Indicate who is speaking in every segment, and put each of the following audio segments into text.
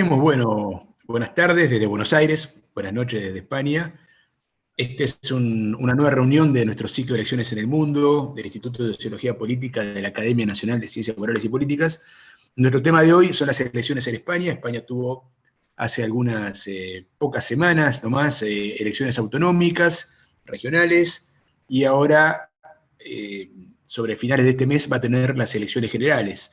Speaker 1: Bueno, buenas tardes desde Buenos Aires, buenas noches desde España. Esta es una nueva reunión de nuestro ciclo de elecciones en el mundo, del Instituto de Sociología Política de la Academia Nacional de Ciencias Morales y Políticas. Nuestro tema de hoy son las elecciones en España. España tuvo hace algunas pocas semanas nomás elecciones autonómicas, regionales, y ahora, sobre finales de este mes, va a tener las elecciones generales.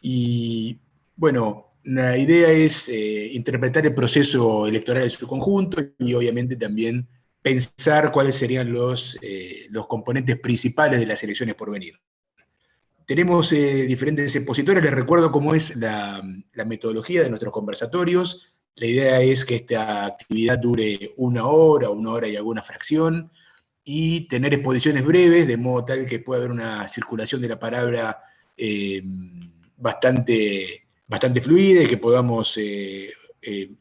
Speaker 1: Y bueno, la idea es interpretar el proceso electoral en su conjunto y obviamente también pensar cuáles serían los componentes principales de las elecciones por venir. Tenemos diferentes expositores, les recuerdo cómo es la metodología de nuestros conversatorios. La idea es que esta actividad dure una hora y alguna fracción, y tener exposiciones breves, de modo tal que pueda haber una circulación de la palabra eh, bastante fluida y que podamos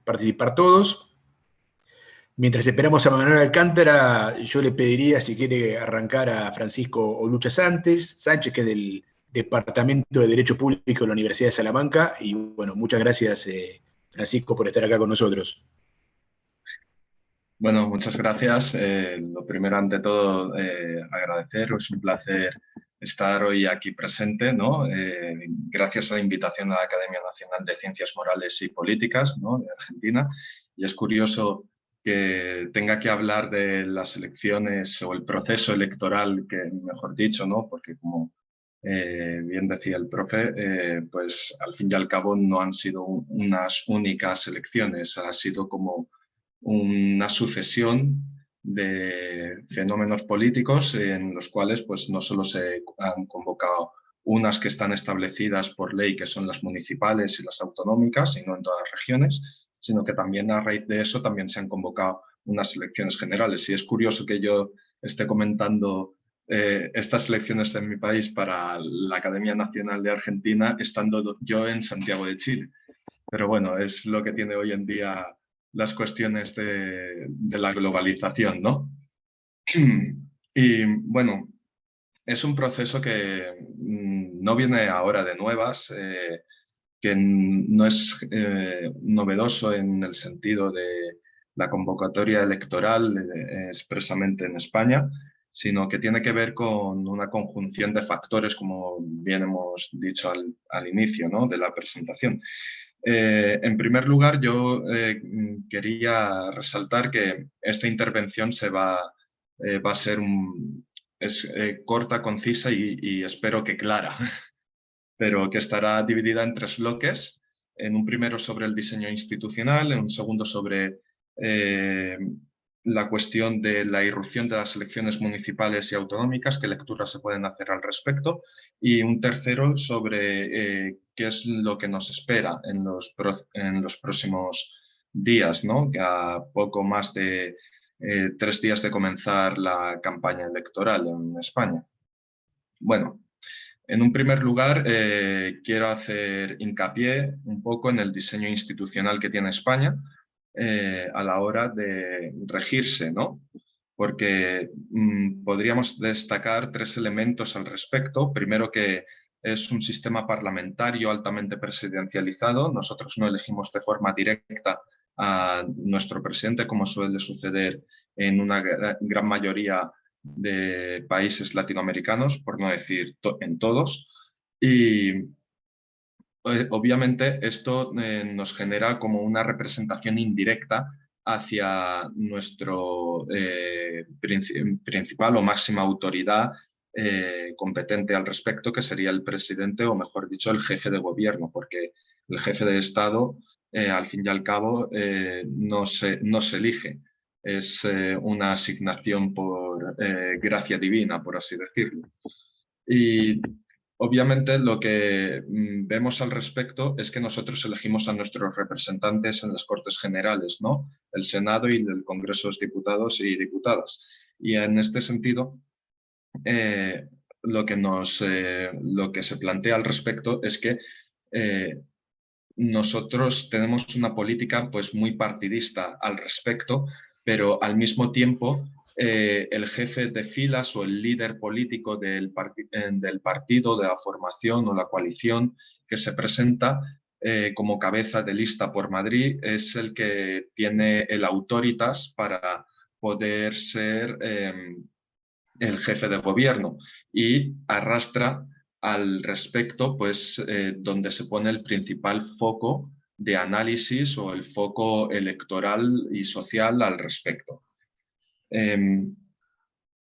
Speaker 1: participar todos. Mientras esperamos a Manuel Alcántara, yo le pediría si quiere arrancar a Francisco Olucha Sánchez, que es del Departamento de Derecho Público de la Universidad de Salamanca. Y bueno, muchas gracias, Francisco, por estar acá con nosotros.
Speaker 2: Bueno, muchas gracias. Lo primero, ante todo, agradecer. Es un placer estar hoy aquí presente, ¿no? Gracias a la invitación a la Academia Nacional de Ciencias Morales y Políticas, ¿no?, de Argentina. Y es curioso que tenga que hablar de las elecciones o el proceso electoral, que mejor dicho, ¿no? Porque como bien decía el profe, pues al fin y al cabo no han sido unas únicas elecciones, ha sido como una sucesión de fenómenos políticos en los cuales pues no solo se han convocado unas que están establecidas por ley, que son las municipales y las autonómicas, y no en todas las regiones, sino que también a raíz de eso también se han convocado unas elecciones generales. Y es curioso que yo esté comentando estas elecciones en mi país para la Academia Nacional de Argentina, estando yo en Santiago de Chile. Pero bueno, es lo que tiene hoy en día las cuestiones de la globalización, ¿no? Y bueno, es un proceso que no viene ahora de nuevas, que no es novedoso en el sentido de la convocatoria electoral expresamente en España, sino que tiene que ver con una conjunción de factores, como bien hemos dicho al inicio, ¿no?, de la presentación. En primer lugar, yo quería resaltar que esta intervención va a ser corta, concisa y espero que clara, pero que estará dividida en tres bloques. En un primero sobre el diseño institucional, en un segundo sobre eh, la cuestión de la irrupción de las elecciones municipales y autonómicas, qué lecturas se pueden hacer al respecto, y un tercero sobre qué es lo que nos espera en los próximos días, ¿no?, que a poco más de 3 días de comenzar la campaña electoral en España. Bueno, en un primer lugar, quiero hacer hincapié un poco en el diseño institucional que tiene España a la hora de regirse, ¿no? Porque podríamos destacar 3 elementos al respecto. Primero, que es un sistema parlamentario altamente presidencializado. Nosotros no elegimos de forma directa a nuestro presidente, como suele suceder en una gran mayoría de países latinoamericanos, por no decir en todos. Y obviamente esto nos genera como una representación indirecta hacia nuestro principal o máxima autoridad competente al respecto, que sería el presidente, o mejor dicho, el jefe de gobierno, porque el jefe de Estado, al fin y al cabo, no se elige. Es una asignación por gracia divina, por así decirlo. Y obviamente lo que vemos al respecto es que nosotros elegimos a nuestros representantes en las Cortes Generales, ¿no?, el Senado y el Congreso de los Diputados y Diputadas. Y en este sentido, lo que se plantea al respecto es que nosotros tenemos una política pues muy partidista al respecto, pero al mismo tiempo el jefe de filas o el líder político del partido, de la formación o la coalición que se presenta, como cabeza de lista por Madrid es el que tiene el autoritas para poder ser el jefe de gobierno y arrastra al respecto, pues, donde se pone el principal foco de análisis o el foco electoral y social al respecto.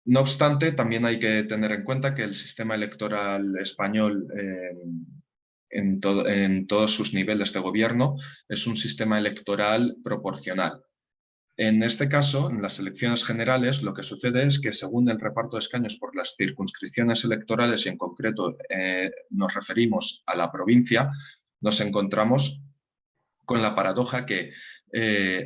Speaker 2: No obstante, también hay que tener en cuenta que el sistema electoral español en todos sus niveles de gobierno es un sistema electoral proporcional. En este caso, en las elecciones generales, lo que sucede es que según el reparto de escaños por las circunscripciones electorales, y en concreto nos referimos a la provincia, nos encontramos con la paradoja que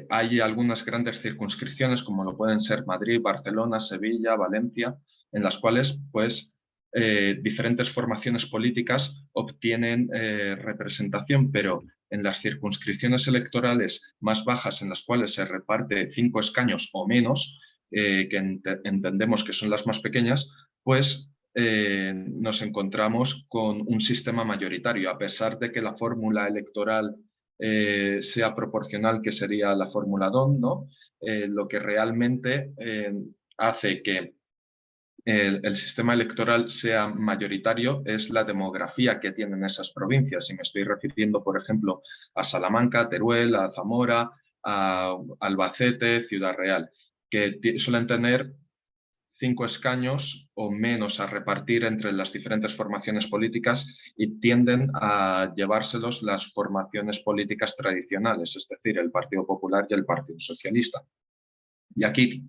Speaker 2: hay algunas grandes circunscripciones, como lo pueden ser Madrid, Barcelona, Sevilla, Valencia, en las cuales pues, diferentes formaciones políticas obtienen representación, pero en las circunscripciones electorales más bajas, en las cuales se reparte 5 escaños o menos, que entendemos que son las más pequeñas, pues nos encontramos con un sistema mayoritario, a pesar de que la fórmula electoral sea proporcional, que sería la fórmula D'Hondt, ¿no? Lo que realmente hace que el sistema electoral sea mayoritario es la demografía que tienen esas provincias. Y me estoy refiriendo, por ejemplo, a Salamanca, a Teruel, a Zamora, a Albacete, Ciudad Real, que suelen tener 5 escaños o menos a repartir entre las diferentes formaciones políticas y tienden a llevárselos las formaciones políticas tradicionales, es decir, el Partido Popular y el Partido Socialista. Y aquí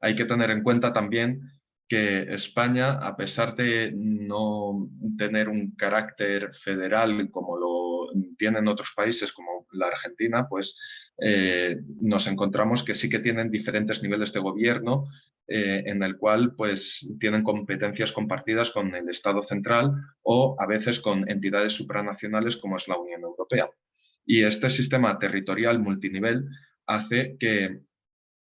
Speaker 2: hay que tener en cuenta también que España, a pesar de no tener un carácter federal como lo tienen otros países como la Argentina, pues nos encontramos que sí que tienen diferentes niveles de gobierno en el cual pues tienen competencias compartidas con el Estado central o a veces con entidades supranacionales como es la Unión Europea. Y este sistema territorial multinivel hace que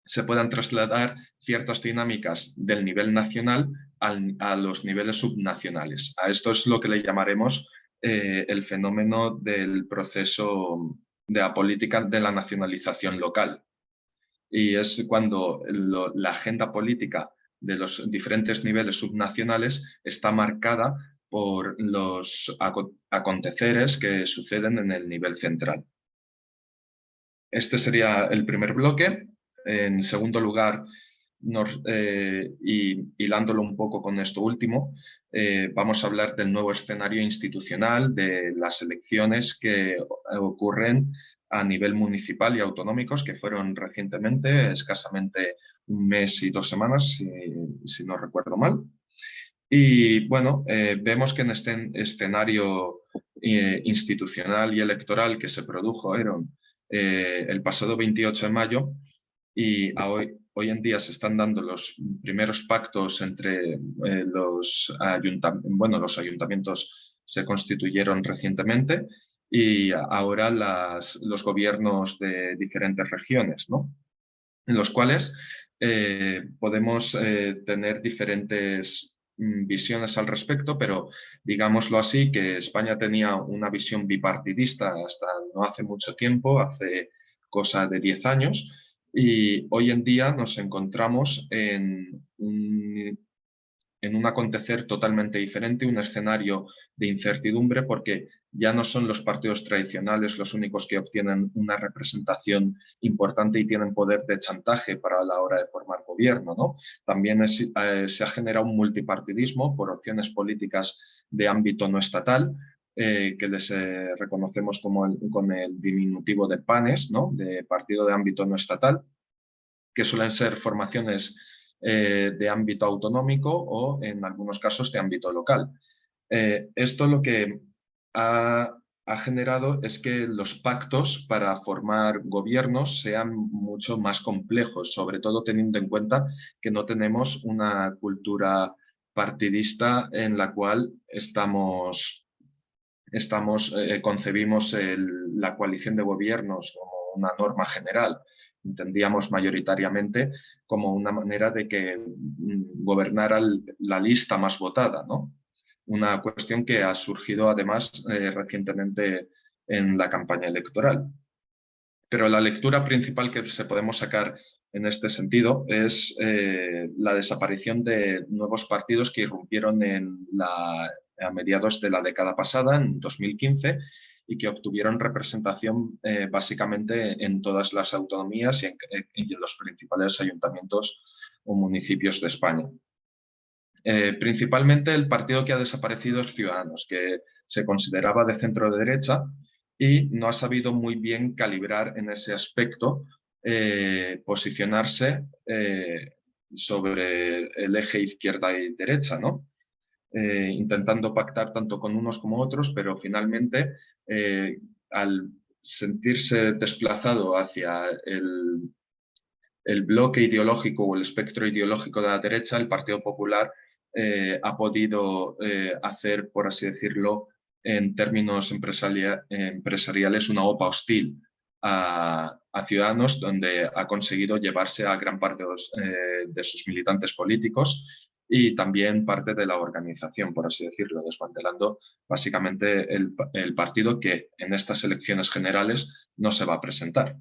Speaker 2: se puedan trasladar ciertas dinámicas del nivel nacional a los niveles subnacionales. A esto es lo que le llamaremos el fenómeno del proceso de la política de la nacionalización local. Y es cuando la agenda política de los diferentes niveles subnacionales está marcada por los aconteceres que suceden en el nivel central. Este sería el primer bloque. En segundo lugar, y hilándolo un poco con esto último, vamos a hablar del nuevo escenario institucional de las elecciones que ocurren a nivel municipal y autonómicos, que fueron recientemente, escasamente un mes y 2 semanas, si no recuerdo mal. Y bueno, vemos que en este escenario institucional y electoral que se produjo el pasado 28 de mayo, y hoy en día se están dando los primeros pactos entre los ayuntamientos se constituyeron recientemente y ahora los gobiernos de diferentes regiones, ¿no? En los cuales podemos tener diferentes visiones al respecto, pero digámoslo así, que España tenía una visión bipartidista hasta no hace mucho tiempo, hace cosa de 10 años, y hoy en día nos encontramos en un acontecer totalmente diferente, un escenario de incertidumbre, porque ya no son los partidos tradicionales los únicos que obtienen una representación importante y tienen poder de chantaje para la hora de formar gobierno, ¿no? También se ha generado un multipartidismo por opciones políticas de ámbito no estatal, que les reconocemos con el diminutivo de PANES, ¿no? De partido de ámbito no estatal, que suelen ser formaciones de ámbito autonómico o en algunos casos de ámbito local. Esto lo que ha generado es que los pactos para formar gobiernos sean mucho más complejos, sobre todo teniendo en cuenta que no tenemos una cultura partidista en la cual concebimos la coalición de gobiernos como una norma general. Entendíamos mayoritariamente como una manera de que gobernara la lista más votada, ¿no? Una cuestión que ha surgido además recientemente en la campaña electoral. Pero la lectura principal que se podemos sacar en este sentido es la desaparición de nuevos partidos que irrumpieron a mediados de la década pasada, en 2015, y que obtuvieron representación básicamente en todas las autonomías y en los principales ayuntamientos o municipios de España. Principalmente el partido que ha desaparecido es Ciudadanos, que se consideraba de centro derecha y no ha sabido muy bien calibrar en ese aspecto, posicionarse sobre el eje izquierda y derecha, ¿no? Intentando pactar tanto con unos como otros, pero finalmente, al sentirse desplazado hacia el bloque ideológico o el espectro ideológico de la derecha, el Partido Popular ha podido hacer, por así decirlo, en términos empresariales, una OPA hostil a Ciudadanos, donde ha conseguido llevarse a gran parte de sus militantes políticos y también parte de la organización, por así decirlo, desmantelando básicamente el partido que en estas elecciones generales no se va a presentar.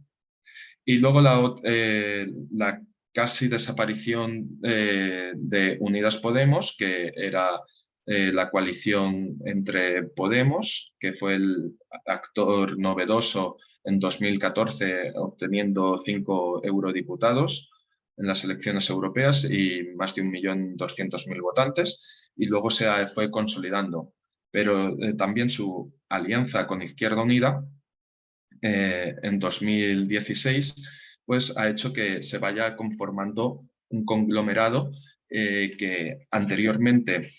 Speaker 2: Y luego la casi desaparición de Unidas Podemos, que era la coalición entre Podemos, que fue el actor novedoso en 2014 obteniendo 5 eurodiputados en las elecciones europeas y más de 1.200.000 votantes, y luego se fue consolidando. Pero también su alianza con Izquierda Unida en 2016, pues ha hecho que se vaya conformando un conglomerado que anteriormente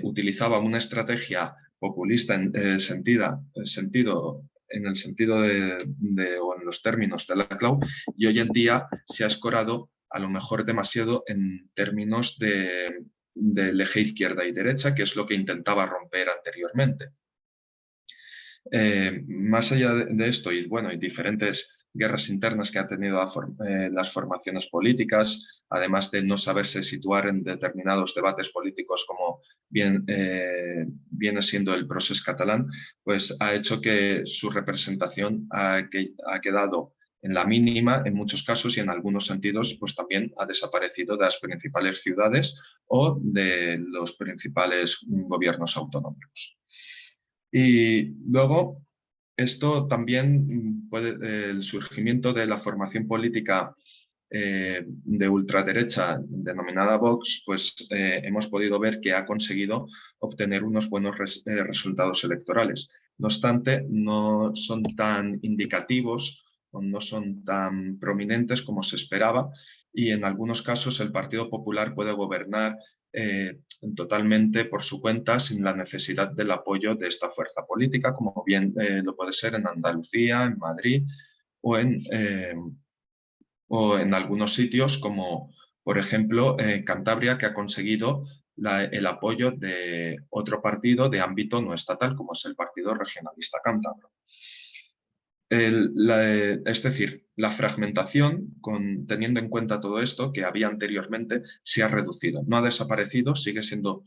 Speaker 2: utilizaba una estrategia populista en el sentido o en los términos de la clau, y hoy en día se ha escorado a lo mejor demasiado en términos del eje izquierda y derecha, que es lo que intentaba romper anteriormente. Más allá de esto y diferentes guerras internas que han tenido las formaciones políticas, además de no saberse situar en determinados debates políticos como viene siendo el procés catalán, pues ha hecho que su representación ha quedado en la mínima en muchos casos y en algunos sentidos pues también ha desaparecido de las principales ciudades o de los principales gobiernos autonómicos. Y luego, esto también el surgimiento de la formación política de ultraderecha denominada Vox, pues hemos podido ver que ha conseguido obtener unos buenos resultados electorales. No obstante, no son tan indicativos o no son tan prominentes como se esperaba, y en algunos casos el Partido Popular puede gobernar totalmente por su cuenta sin la necesidad del apoyo de esta fuerza política, como bien lo puede ser en Andalucía, en Madrid o en algunos sitios como, por ejemplo, Cantabria, que ha conseguido el apoyo de otro partido de ámbito no estatal, como es el Partido Regionalista Cántabro. Es decir, la fragmentación, teniendo en cuenta todo esto que había anteriormente, se ha reducido. No ha desaparecido, sigue siendo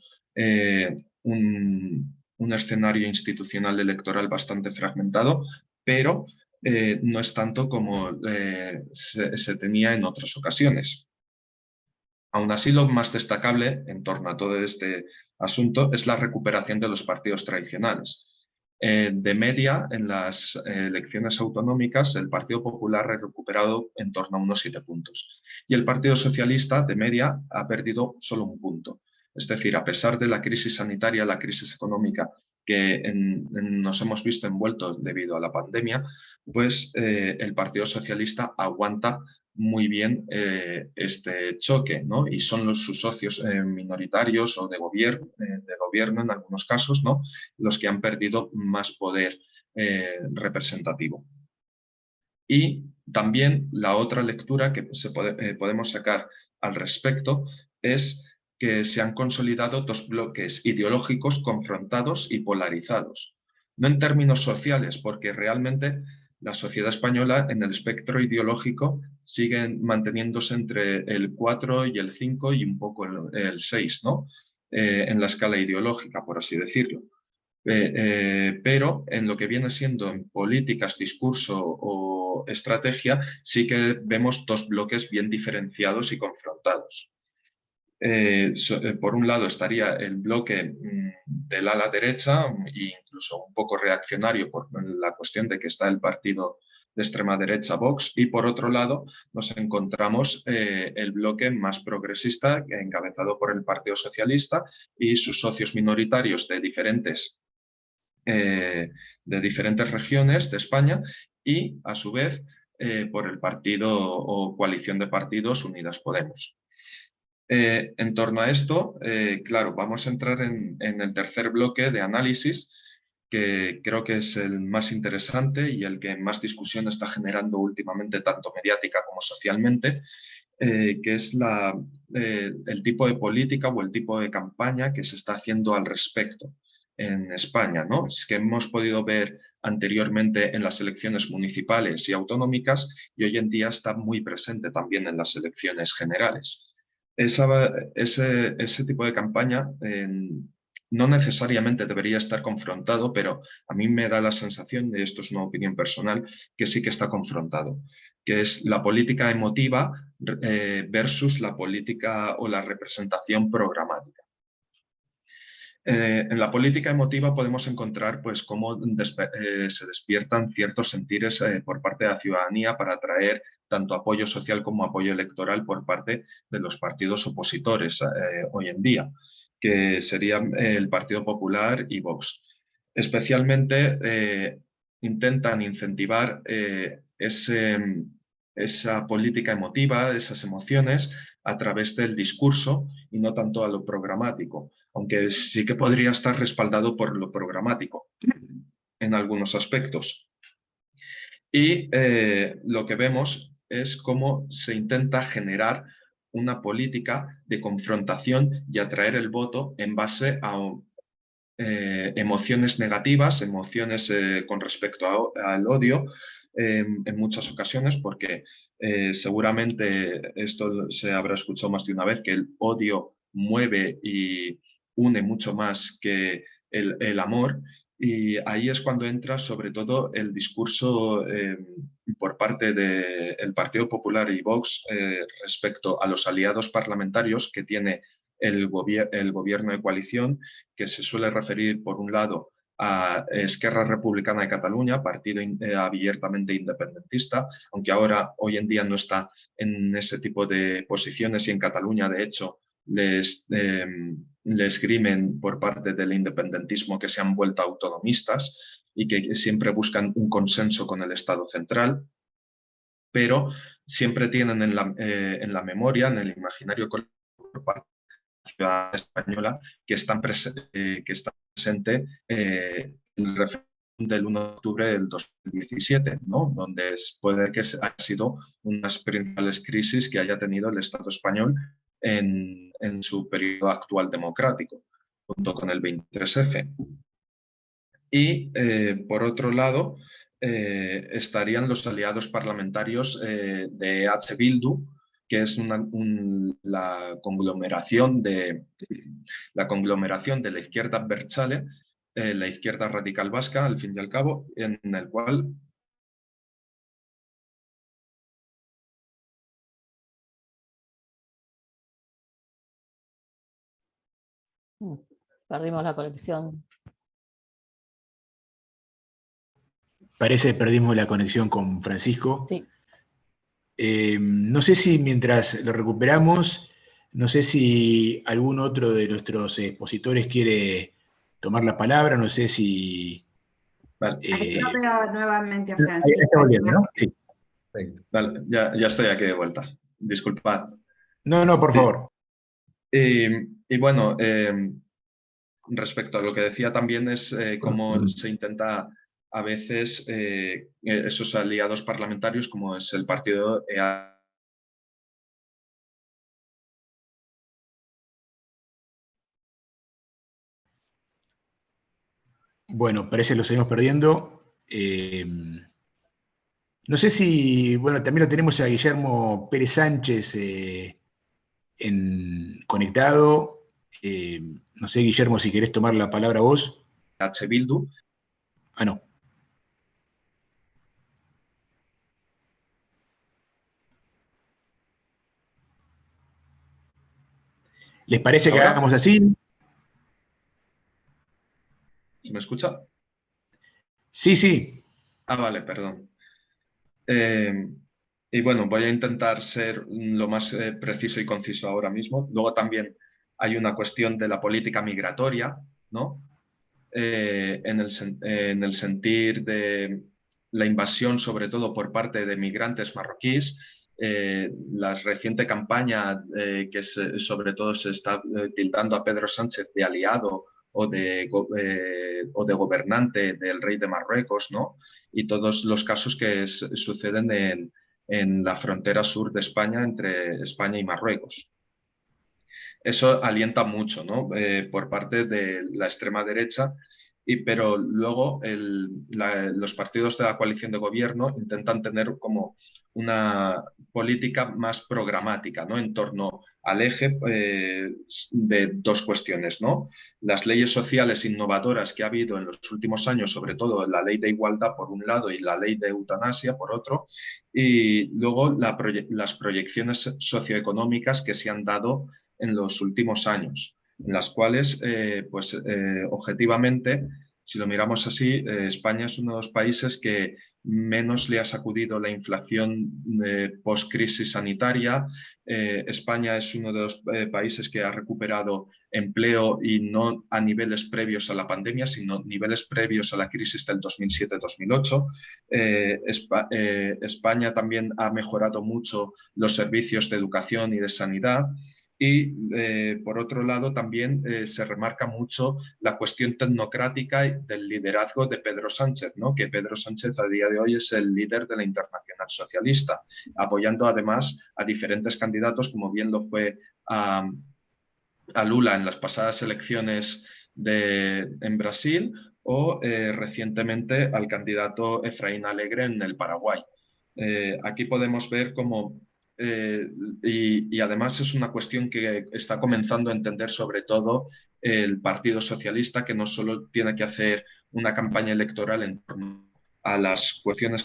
Speaker 2: un escenario institucional electoral bastante fragmentado, pero no es tanto como se tenía en otras ocasiones. Aún así, lo más destacable en torno a todo este asunto es la recuperación de los partidos tradicionales. De media, en las elecciones autonómicas, el Partido Popular ha recuperado en torno a unos 7 puntos. Y el Partido Socialista, de media, ha perdido solo 1 punto. Es decir, a pesar de la crisis sanitaria, la crisis económica que nos hemos visto envueltos debido a la pandemia, pues el Partido Socialista aguanta muy bien este choque, ¿no? Y son sus socios minoritarios o de gobierno en algunos casos, ¿no?, los que han perdido más poder representativo. Y también la otra lectura que podemos sacar al respecto es que se han consolidado 2 bloques ideológicos confrontados y polarizados. No en términos sociales, porque realmente la sociedad española en el espectro ideológico sigue manteniéndose entre el 4 y el 5 y un poco el 6, ¿no? En la escala ideológica, por así decirlo. Pero en lo que viene siendo en políticas, discurso o estrategia, sí que vemos dos bloques bien diferenciados y confrontados. Por un lado estaría el bloque del ala derecha, e incluso un poco reaccionario por la cuestión de que está el partido de extrema derecha Vox, y por otro lado nos encontramos el bloque más progresista, encabezado por el Partido Socialista y sus socios minoritarios de diferentes regiones de España, y a su vez por el partido o coalición de partidos Unidas Podemos. En torno a esto, claro, vamos a entrar en el tercer bloque de análisis, que creo que es el más interesante y el que más discusión está generando últimamente, tanto mediática como socialmente, que es el tipo de política o el tipo de campaña que se está haciendo al respecto en España, ¿no? Es que hemos podido ver anteriormente en las elecciones municipales y autonómicas, y hoy en día está muy presente también en las elecciones generales. Ese tipo de campaña no necesariamente debería estar confrontado, pero a mí me da la sensación, y esto es una opinión personal, que sí que está confrontado, que es la política emotiva versus la política o la representación programática. En la política emotiva podemos encontrar pues, cómo se despiertan ciertos sentires por parte de la ciudadanía para atraer tanto apoyo social como apoyo electoral por parte de los partidos opositores hoy en día, que serían el Partido Popular y Vox. Especialmente intentan incentivar esa política emotiva, esas emociones, a través del discurso y no tanto a lo programático, aunque sí que podría estar respaldado por lo programático en algunos aspectos. Y lo que vemos es cómo se intenta generar una política de confrontación y atraer el voto en base a emociones negativas, emociones con respecto al odio, en muchas ocasiones, porque seguramente esto se habrá escuchado más de una vez, que el odio mueve y une mucho más que el amor, y ahí es cuando entra sobre todo el discurso por parte del Partido Popular y Vox respecto a los aliados parlamentarios que tiene el gobierno de coalición, que se suele referir, por un lado, a Esquerra Republicana de Cataluña, partido abiertamente independentista, aunque ahora, hoy en día, no está en ese tipo de posiciones, y en Cataluña, de hecho, les grimen por parte del independentismo que se han vuelto autonomistas y que siempre buscan un consenso con el Estado central, pero siempre tienen en la memoria, en el imaginario colectivo por parte ciudadana española, que está presente el referéndum del 1 de octubre del 2017, ¿no? Donde puede que haya sido una de las principales crisis que haya tenido el Estado español en su periodo actual democrático, junto con el 23F. Y, por otro lado, estarían los aliados parlamentarios de H. Bildu, que es la conglomeración de la izquierda abertzale, la izquierda radical vasca, al fin y al cabo, en el cual
Speaker 3: perdimos la conexión.
Speaker 1: Parece que perdimos la conexión con Francisco.
Speaker 3: Sí.
Speaker 1: No sé si mientras lo recuperamos, no sé si algún otro de nuestros expositores quiere tomar la palabra, no sé si...
Speaker 2: Vale.
Speaker 4: Ahí lo veo nuevamente a
Speaker 1: Ahí
Speaker 4: Francisco.
Speaker 1: está volviendo, ¿no? Sí.
Speaker 2: Vale, ya estoy aquí de vuelta. Disculpad.
Speaker 1: No, por favor.
Speaker 2: Y bueno, respecto a lo que decía también es cómo se intenta a veces esos aliados parlamentarios, como es el partido
Speaker 1: Bueno, parece que lo seguimos perdiendo. No sé si, bueno, también lo tenemos a Guillermo Pérez Sánchez conectado. No sé, Guillermo, si querés tomar la palabra vos.
Speaker 2: H. Bildu.
Speaker 1: Ah, no. ¿Les parece que
Speaker 2: ¿Ahora?
Speaker 1: hagamos así?
Speaker 2: ¿Se me escucha?
Speaker 1: Sí, sí.
Speaker 2: Ah, vale, perdón. Y bueno, voy a intentar ser lo más preciso y conciso ahora mismo. Luego también hay una cuestión de la política migratoria, ¿no? En el sentir de la invasión, sobre todo por parte de migrantes marroquíes. La reciente campaña sobre todo se está tildando a Pedro Sánchez de aliado o de gobernante del rey de Marruecos, ¿no? Y todos los casos que suceden en la frontera sur de España, entre España y Marruecos. Eso alienta mucho, ¿no? Por parte de la extrema derecha, pero luego los partidos de la coalición de gobierno intentan tener como una política más programática, ¿no? En torno al eje de dos cuestiones, ¿no? Las leyes sociales innovadoras que ha habido en los últimos años, sobre todo la ley de igualdad por un lado y la ley de eutanasia por otro, y luego las proyecciones socioeconómicas que se han dado en los últimos años, en las cuales, objetivamente, si lo miramos así, España es uno de los países que menos le ha sacudido la inflación post-crisis sanitaria. España es uno de los países que ha recuperado empleo y no a niveles previos a la pandemia, sino niveles previos a la crisis del 2007-2008. España también ha mejorado mucho los servicios de educación y de sanidad. Y por otro lado también se remarca mucho la cuestión tecnocrática del liderazgo de Pedro Sánchez, ¿no? Que Pedro Sánchez a día de hoy es el líder de la Internacional Socialista, apoyando además a diferentes candidatos, como bien lo fue a Lula en las pasadas elecciones en Brasil o recientemente al candidato Efraín Alegre en el Paraguay. Aquí podemos ver cómo y además es una cuestión que está comenzando a entender sobre todo el Partido Socialista, que no solo tiene que hacer una campaña electoral en torno a las cuestiones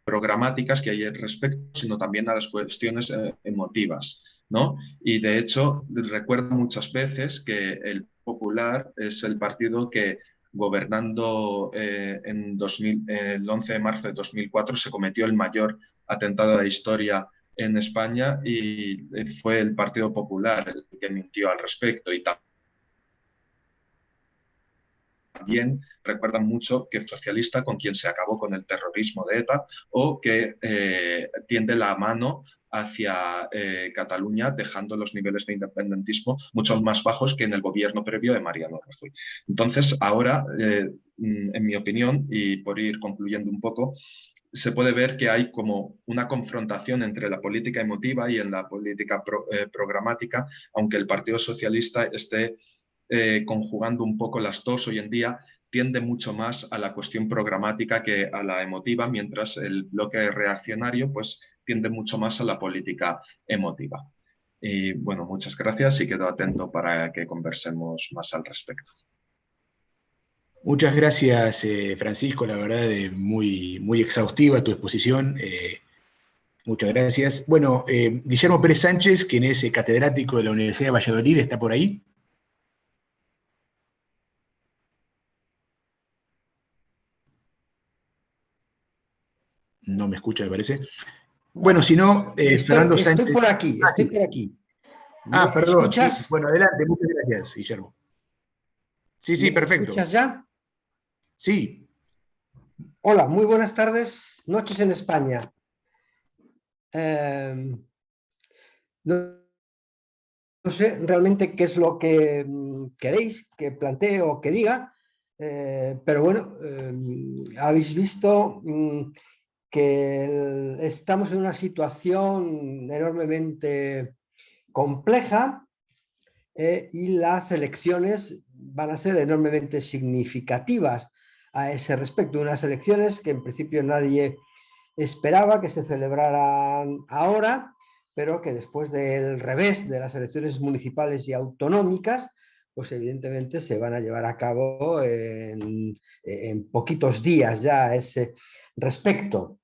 Speaker 2: programáticas que hay al respecto, sino también a las cuestiones emotivas, ¿no? Y de hecho, recuerdo muchas veces que el Popular es el partido que gobernando el 11 de marzo de 2004 se cometió el mayor atentado de la historia en España y fue el Partido Popular el que mintió al respecto. Y también recuerdan mucho que es socialista con quien se acabó con el terrorismo de ETA o que tiende la mano hacia Cataluña, dejando los niveles de independentismo mucho más bajos que en el gobierno previo de Mariano Rajoy. Entonces, ahora, en mi opinión, y por ir concluyendo un poco, se puede ver que hay como una confrontación entre la política emotiva y en la política programática, aunque el Partido Socialista esté conjugando un poco las dos hoy en día, tiende mucho más a la cuestión programática que a la emotiva, mientras el bloque reaccionario pues tiende mucho más a la política emotiva. Y bueno, muchas gracias y quedo atento para que conversemos más al respecto.
Speaker 1: Muchas gracias, Francisco, la verdad, muy, muy exhaustiva tu exposición. Muchas gracias. Bueno, Guillermo Pérez Sánchez, quien es catedrático de la Universidad de Valladolid, ¿está por ahí? No me escucha, me parece. Bueno, si no, Fernando Sánchez.
Speaker 3: Estoy por aquí, estoy por aquí. ¿Me
Speaker 1: Perdón. Sí,
Speaker 3: escuchas?
Speaker 1: bueno, adelante, muchas gracias, Guillermo. Sí, sí,
Speaker 3: ¿Me
Speaker 1: perfecto.
Speaker 3: escuchas ya?
Speaker 1: Sí.
Speaker 3: Hola, muy buenas tardes, noches en España. No sé realmente qué es lo que queréis que plantee o que diga, pero bueno, habéis visto que estamos en una situación enormemente compleja y las elecciones van a ser enormemente significativas a ese respecto. Unas elecciones que en principio nadie esperaba que se celebraran ahora, pero que después del revés de las elecciones municipales y autonómicas, pues evidentemente se van a llevar a cabo en poquitos días ya a ese respecto.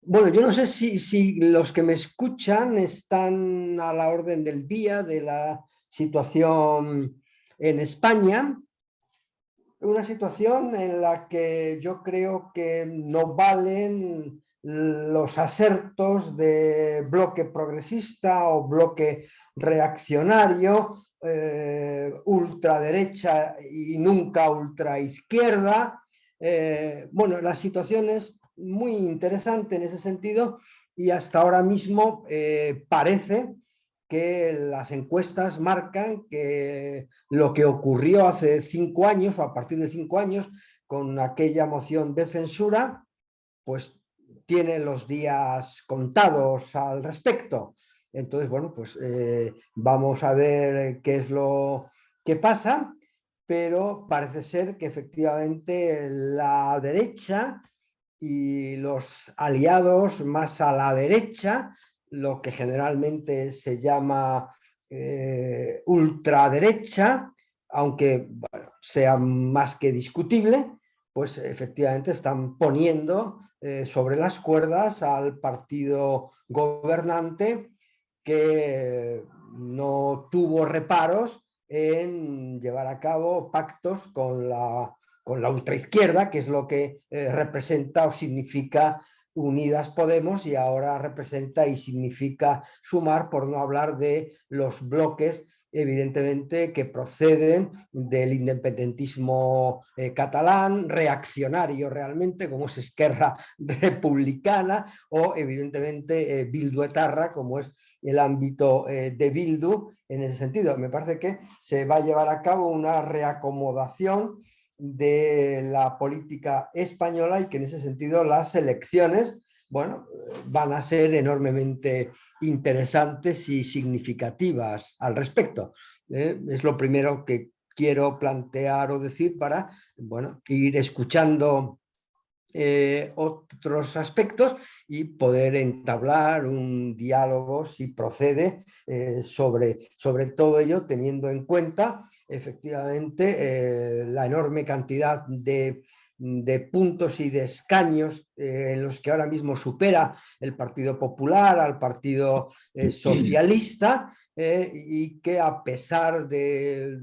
Speaker 3: Bueno, yo no sé si los que me escuchan están a la orden del día de la situación en España, una situación en la que yo creo que no valen los asertos de bloque progresista o bloque reaccionario, ultraderecha y nunca ultraizquierda. Bueno, la situación es muy interesante en ese sentido y hasta ahora mismo parece que las encuestas marcan que lo que ocurrió hace 5 años o a partir de 5 años con aquella moción de censura, pues tiene los días contados al respecto. Entonces, bueno, pues vamos a ver qué es lo que pasa, pero parece ser que efectivamente la derecha y los aliados más a la derecha, lo que generalmente se llama ultraderecha, aunque bueno, sea más que discutible, pues efectivamente están poniendo sobre las cuerdas al partido gobernante que no tuvo reparos en llevar a cabo pactos con la ultraizquierda, que es lo que representa o significa Unidas Podemos y ahora representa y significa Sumar, por no hablar de los bloques evidentemente que proceden del independentismo catalán, reaccionario realmente, como es Esquerra Republicana, o evidentemente Bildu Etarra, como es el ámbito de Bildu en ese sentido. Me parece que se va a llevar a cabo una reacomodación de la política española y que en ese sentido las elecciones, bueno, van a ser enormemente interesantes y significativas al respecto. Es lo primero que quiero plantear o decir para, bueno, ir escuchando otros aspectos y poder entablar un diálogo, si procede, sobre todo ello, teniendo en cuenta efectivamente la enorme cantidad de puntos y de escaños en los que ahora mismo supera el Partido Popular al Partido Socialista, y que a pesar de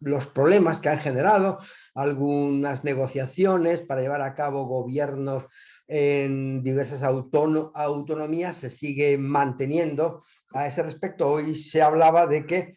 Speaker 3: los problemas que han generado algunas negociaciones para llevar a cabo gobiernos en diversas autonomías, se sigue manteniendo a ese respecto. Hoy se hablaba de que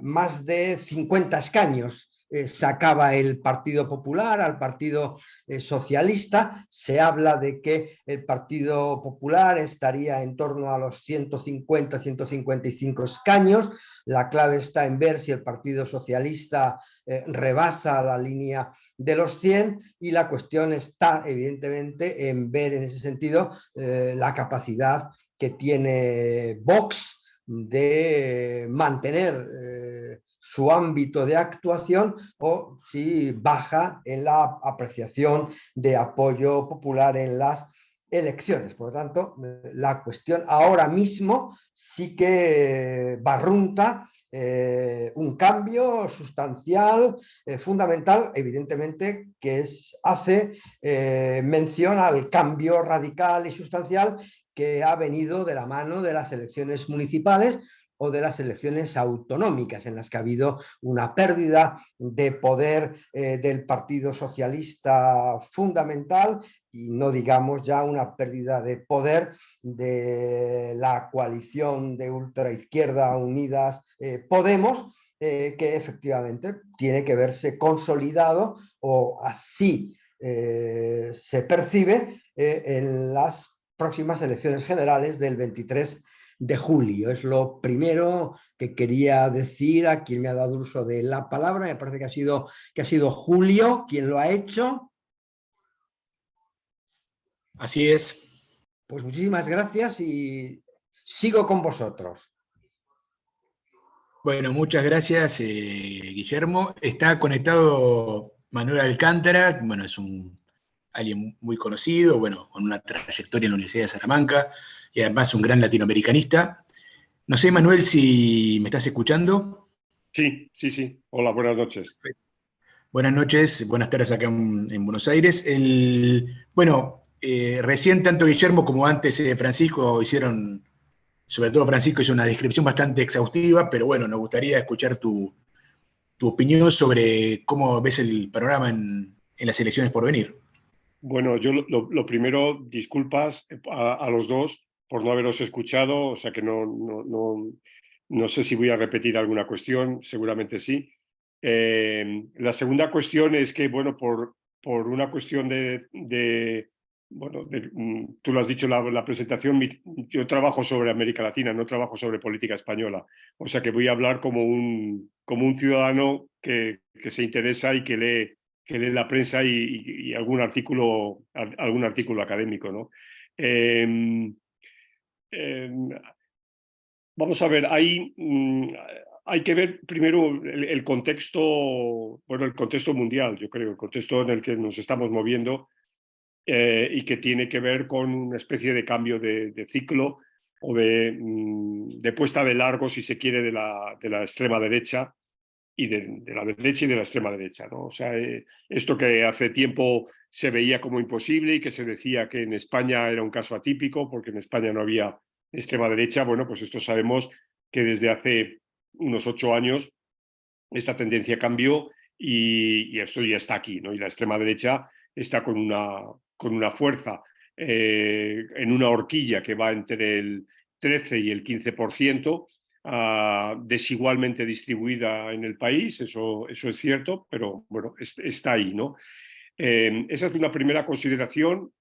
Speaker 3: más de 50 escaños sacaba el Partido Popular al Partido Socialista. Se habla de que el Partido Popular estaría en torno a los 150-155 escaños. La clave está en ver si el Partido Socialista rebasa la línea de los 100 y la cuestión está evidentemente en ver en ese sentido la capacidad que tiene Vox de mantener su ámbito de actuación o si baja en la apreciación de apoyo popular en las elecciones. Por lo tanto, la cuestión ahora mismo sí que barrunta un cambio sustancial, fundamental, evidentemente, que hace mención al cambio radical y sustancial que ha venido de la mano de las elecciones municipales o de las elecciones autonómicas, en las que ha habido una pérdida de poder del Partido Socialista fundamental y no digamos ya una pérdida de poder de la coalición de ultraizquierda Unidas Podemos, que efectivamente tiene que verse consolidado o así se percibe en las próximas elecciones generales del 23 de julio. Es lo primero que quería decir a quien me ha dado uso de la palabra. Me parece que ha sido Julio quien lo ha hecho.
Speaker 1: Así es.
Speaker 3: Pues muchísimas gracias y sigo con vosotros.
Speaker 1: Bueno, muchas gracias, Guillermo. Está conectado Manuel Alcántara, bueno, es alguien muy conocido, bueno, con una trayectoria en la Universidad de Salamanca y además un gran latinoamericanista. No sé, Manuel, si me estás escuchando.
Speaker 5: Sí, sí, sí. Hola, buenas noches.
Speaker 1: Buenas noches, buenas tardes acá en Buenos Aires. Bueno, recién tanto Guillermo como antes Francisco hicieron, sobre todo Francisco hizo una descripción bastante exhaustiva, pero bueno, nos gustaría escuchar tu opinión sobre cómo ves el panorama en las elecciones por venir.
Speaker 5: Bueno, yo lo primero, disculpas a los dos por no haberos escuchado, o sea que no sé si voy a repetir alguna cuestión, seguramente sí. La segunda cuestión es que, bueno, por una cuestión tú lo has dicho en la presentación, yo trabajo sobre América Latina, no trabajo sobre política española, o sea que voy a hablar como un ciudadano que se interesa y que lee la prensa y algún artículo académico, ¿no? Eh, eh, Vamos a ver, hay que ver primero el contexto, bueno, el contexto mundial, yo creo, el contexto en el que nos estamos moviendo y que tiene que ver con una especie de cambio de ciclo o de puesta de largo, si se quiere, de la extrema derecha y de la derecha y de la extrema derecha, ¿no? O sea, esto que hace tiempo se veía como imposible y que se decía que en España era un caso atípico porque en España no había extrema derecha, bueno, pues esto sabemos que desde hace unos 8 años esta tendencia cambió y eso ya está aquí, ¿no? Y la extrema derecha está con una fuerza en una horquilla que va entre el 13 y el 15%, desigualmente distribuida en el país, eso es cierto, pero bueno, está ahí, ¿no? Esa es una primera consideración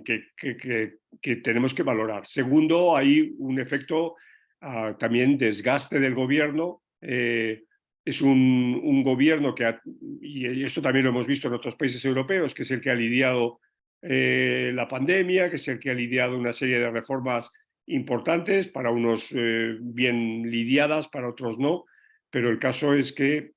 Speaker 5: que tenemos que valorar. Segundo, hay un efecto también desgaste del gobierno. Es un gobierno y esto también lo hemos visto en otros países europeos, que es el que ha lidiado la pandemia, que es el que ha lidiado una serie de reformas importantes, para unos bien lidiadas, para otros no, pero el caso es que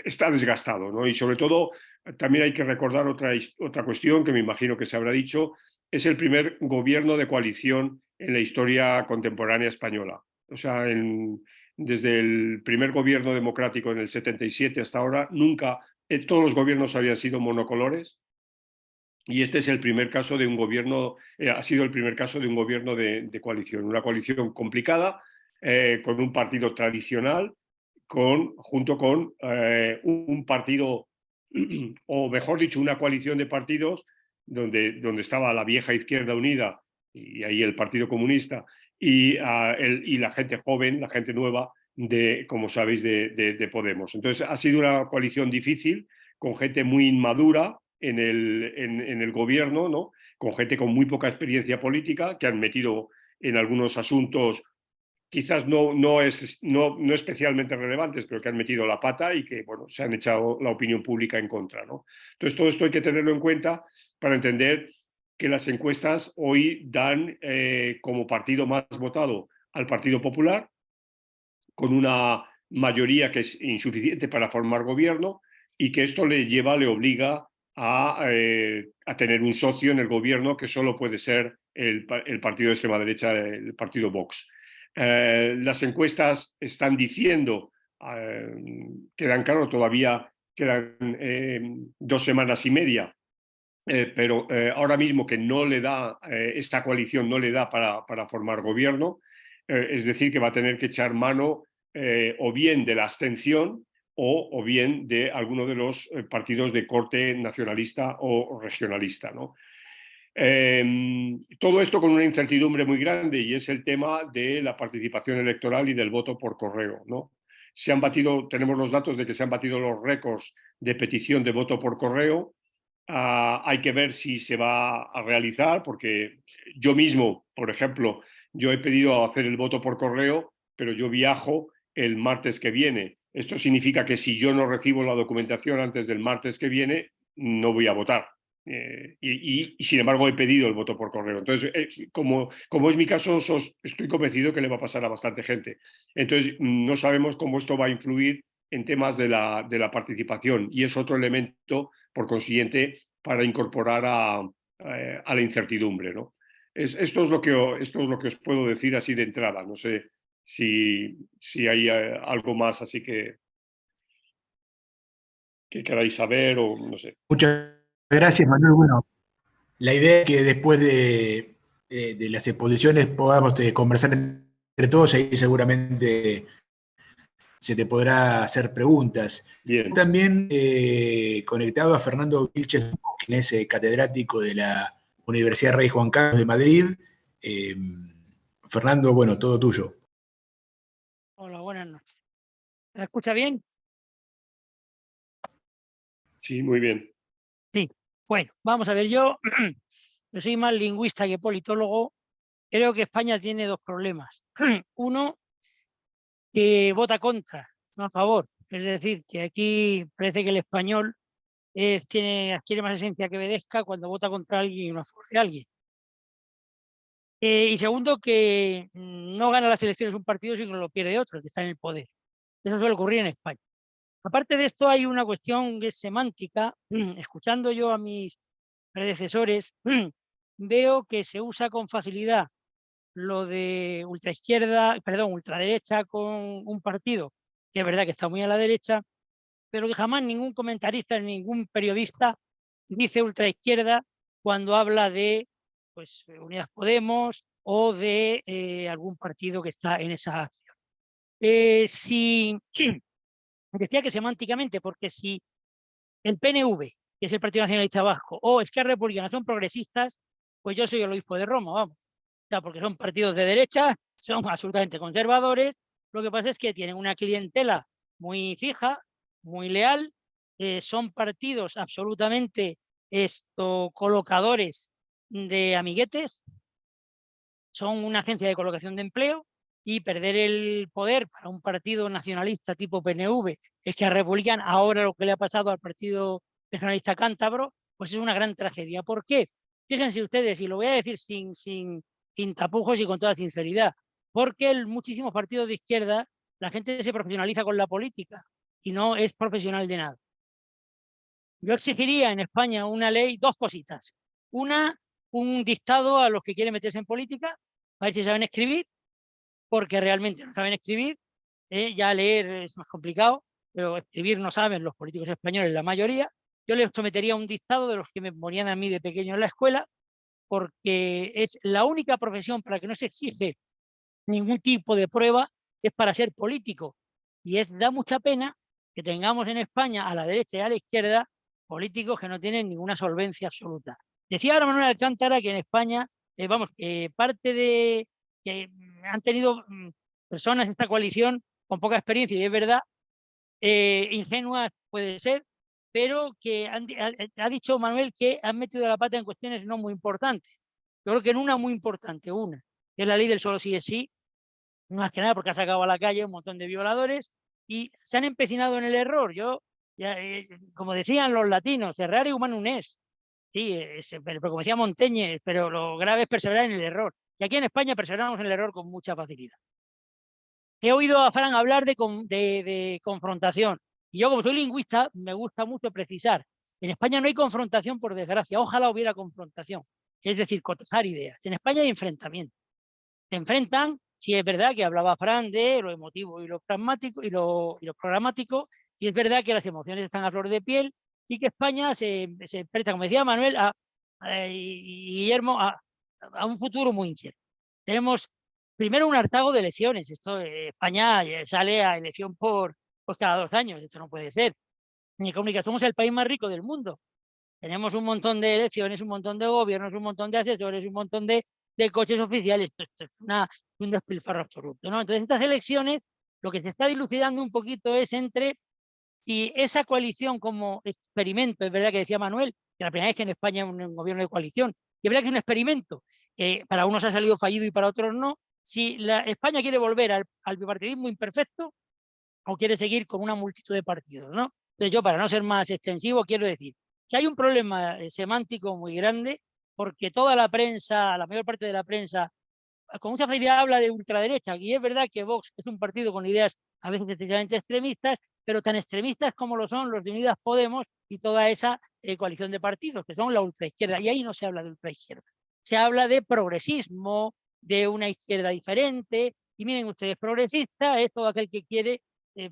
Speaker 5: está desgastado, ¿no? Y sobre todo, también hay que recordar otra cuestión que me imagino que se habrá dicho, es el primer gobierno de coalición en la historia contemporánea española. O sea, desde el primer gobierno democrático en el 77 hasta ahora, nunca, todos los gobiernos habían sido monocolores, y este es el primer caso de un gobierno, ha sido el primer caso de un gobierno de coalición, una coalición complicada, con un partido tradicional, junto con un partido, o mejor dicho, una coalición de partidos donde estaba la vieja Izquierda Unida y ahí el Partido Comunista y la gente joven, la gente nueva, como sabéis, de Podemos. Entonces ha sido una coalición difícil, con gente muy inmadura en el gobierno, ¿no? Con gente con muy poca experiencia política, que han metido en algunos asuntos quizás no especialmente relevantes, pero que han metido la pata y que, bueno, se han echado la opinión pública en contra, ¿no? Entonces, todo esto hay que tenerlo en cuenta para entender que las encuestas hoy dan como partido más votado al Partido Popular, con una mayoría que es insuficiente para formar gobierno, y que esto le obliga a tener un socio en el gobierno que solo puede ser el partido de extrema derecha, el partido Vox. Las encuestas están diciendo, quedan claro, todavía quedan 2 semanas y media, pero ahora mismo que no le da, esta coalición no le da para formar gobierno, es decir, que va a tener que echar mano o bien de la abstención o bien de alguno de los partidos de corte nacionalista o regionalista, ¿no? Todo esto con una incertidumbre muy grande, y es el tema de la participación electoral y del voto por correo, ¿no? Tenemos los datos de que se han batido los récords de petición de voto por correo. Hay que ver si se va a realizar, porque yo mismo, por ejemplo, yo he pedido hacer el voto por correo, pero yo viajo el martes que viene. Esto significa que si yo no recibo la documentación antes del martes que viene, no voy a votar. Y sin embargo he pedido el voto por correo. Entonces, como es mi caso, estoy convencido que le va a pasar a bastante gente. Entonces, no sabemos cómo esto va a influir en temas de la participación, y es otro elemento, por consiguiente, para incorporar a la incertidumbre, ¿no? Esto es lo que os puedo decir así de entrada. No sé si hay algo más así que queráis saber o no sé.
Speaker 1: Muchas gracias, Manuel. Bueno, la idea es que después de las exposiciones podamos conversar entre todos y ahí seguramente se te podrá hacer preguntas.
Speaker 5: Bien.
Speaker 1: También conectado a Fernando Vilches, quien es catedrático de la Universidad Rey Juan Carlos de Madrid. Fernando, bueno, todo tuyo.
Speaker 6: Hola, buenas noches. ¿Me escucha bien?
Speaker 5: Sí, muy bien.
Speaker 6: Sí. Bueno, vamos a ver, yo soy más lingüista que politólogo. Creo que España tiene dos problemas. Uno, que vota contra, no a favor. Es decir, que aquí parece que el español adquiere más esencia que obedezca cuando vota contra alguien y no a favor de alguien. Y segundo, que no gana las elecciones un partido, sino que lo pierde otro, el que está en el poder. Eso suele ocurrir en España. Aparte de esto, hay una cuestión que es semántica. Escuchando yo a mis predecesores, veo que se usa con facilidad lo de ultraderecha con un partido, que es verdad que está muy a la derecha, pero que jamás ningún comentarista, ningún periodista dice ultraizquierda cuando habla de pues, Unidas Podemos o de algún partido que está en esa acción. Decía que semánticamente, porque si el PNV, que es el Partido Nacionalista Vasco, o Esquerra Republicana son progresistas, pues yo soy el obispo de Roma, vamos. O sea, porque son partidos de derecha, son absolutamente conservadores. Lo que pasa es que tienen una clientela muy fija, muy leal, son partidos absolutamente colocadores de amiguetes, son una agencia de colocación de empleo, y perder el poder para un partido nacionalista tipo PNV, es que a Republicana, ahora lo que le ha pasado al Partido Nacionalista Cántabro, pues es una gran tragedia. ¿Por qué? Fíjense ustedes, y lo voy a decir sin tapujos y con toda sinceridad, porque en muchísimos partidos de izquierda la gente se profesionaliza con la política y no es profesional de nada. Yo exigiría en España una ley, dos cositas. Una, un dictado a los que quieren meterse en política, a ver si saben escribir, porque realmente no saben escribir. Ya leer es más complicado, pero escribir no saben los políticos españoles, la mayoría. Yo les sometería a un dictado de los que me ponían a mí de pequeño en la escuela, porque es la única profesión para la que no se exige ningún tipo de prueba, es para ser político. Y da mucha pena que tengamos en España, a la derecha y a la izquierda, políticos que no tienen ninguna solvencia absoluta. Decía ahora Manuel Alcántara que en España, parte de que han tenido personas en esta coalición con poca experiencia, y es verdad, ingenuas puede ser, pero que ha dicho Manuel que han metido la pata en cuestiones no muy importantes. Yo creo que en una muy importante, que es la ley del solo sí es sí, más que nada porque ha sacado a la calle un montón de violadores y se han empecinado en el error. Como decían los latinos, errare humanum est. Sí, pero como decía Montaigne, pero lo grave es perseverar en el error. Y aquí en España perseveramos en el error con mucha facilidad. He oído a Fran hablar de confrontación. Y yo, como soy lingüista, me gusta mucho precisar. En España no hay confrontación, por desgracia. Ojalá hubiera confrontación. Es decir, cotejar ideas. En España hay enfrentamiento. Se enfrentan, si es verdad que hablaba Fran de lo emotivo y lo pragmático y lo programático, y es verdad que las emociones están a flor de piel y que España se presta, como decía Manuel y Guillermo, a un futuro muy incierto. Tenemos primero un hartazgo de elecciones. España sale a elección por cada 2 años. Esto no puede ser. Ni comunicación, somos el país más rico del mundo. Tenemos un montón de elecciones, un montón de gobiernos, un montón de asesores, un montón de coches oficiales. Esto es un despilfarro absoluto, ¿no? Entonces, estas elecciones, lo que se está dilucidando un poquito es entre si esa coalición como experimento, es verdad que decía Manuel, que la primera vez que en España hay un gobierno de coalición, y es verdad que es un experimento, para unos ha salido fallido y para otros no, si España quiere volver al bipartidismo imperfecto o quiere seguir con una multitud de partidos, ¿no? Entonces yo, para no ser más extensivo, quiero decir que hay un problema semántico muy grande, porque toda la prensa, la mayor parte de la prensa, con mucha facilidad habla de ultraderecha, y es verdad que Vox es un partido con ideas a veces excesivamente extremistas, pero tan extremistas como lo son los de Unidas Podemos y toda esa coalición de partidos, que son la ultraizquierda, y ahí no se habla de ultraizquierda. se habla de progresismo, de una izquierda diferente, y miren ustedes, progresista es todo aquel que quiere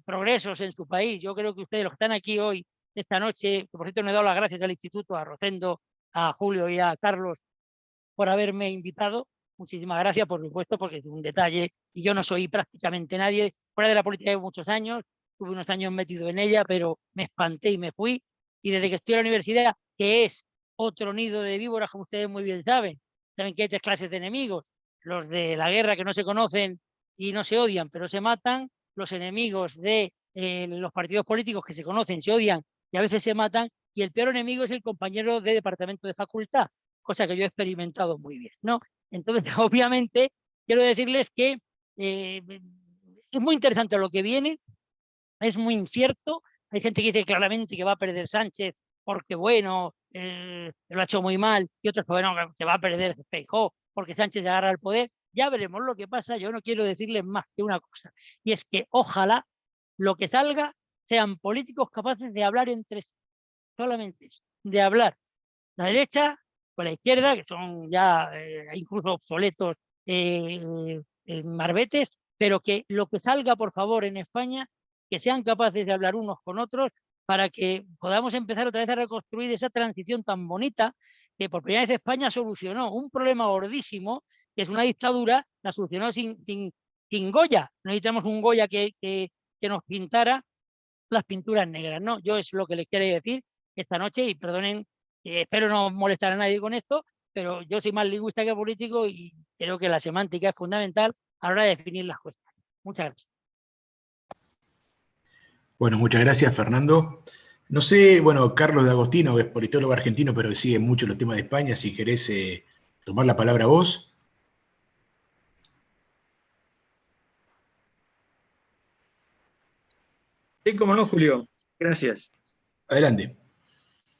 Speaker 6: progresos en su país. Yo creo que ustedes, los que están aquí hoy, esta noche, que por cierto me he dado las gracias al Instituto, a Rosendo, a Julio y a Carlos por haberme invitado. Muchísimas gracias, por supuesto, porque es un detalle y yo no soy prácticamente nadie. Fuera de la política llevo muchos años, tuve unos años metido en ella, pero me espanté y me fui. Y desde que estoy en la universidad, que es otro nido de víboras, como ustedes muy bien saben que hay tres clases de enemigos: los de la guerra, que no se conocen y no se odian, pero se matan; los enemigos de los partidos políticos, que se conocen, se odian y a veces se matan; y el peor enemigo es el compañero de departamento de facultad, cosa que yo he experimentado muy bien, ¿no? Entonces, obviamente, quiero decirles que es muy interesante lo que viene, es muy incierto. Hay gente que dice claramente que va a perder Sánchez porque, bueno, lo ha hecho muy mal, y otros, bueno, que va a perder Feijóo porque Sánchez agarra el poder. Ya veremos lo que pasa. Yo no quiero decirles más que una cosa, y es que ojalá lo que salga sean políticos capaces de hablar entre sí, solamente eso, de hablar la derecha con la izquierda, que son ya incluso obsoletos marbetes, pero que lo que salga, por favor, en España, que sean capaces de hablar unos con otros para que podamos empezar otra vez a reconstruir esa transición tan bonita que por primera vez España solucionó un problema gordísimo, que es una dictadura, la solucionó sin Goya. No necesitamos un Goya que nos pintara las pinturas negras, ¿no? Yo es lo que les quiero decir esta noche, y perdonen, espero no molestar a nadie con esto, pero yo soy más lingüista que político y creo que la semántica es fundamental a la hora de definir las cuestiones. Muchas gracias.
Speaker 1: Bueno, muchas gracias, Fernando. No sé, bueno, Carlos de Agostino es politólogo argentino, pero sigue mucho los temas de España. Si querés tomar la palabra vos.
Speaker 7: Sí, cómo no, Julio. Gracias.
Speaker 1: Adelante.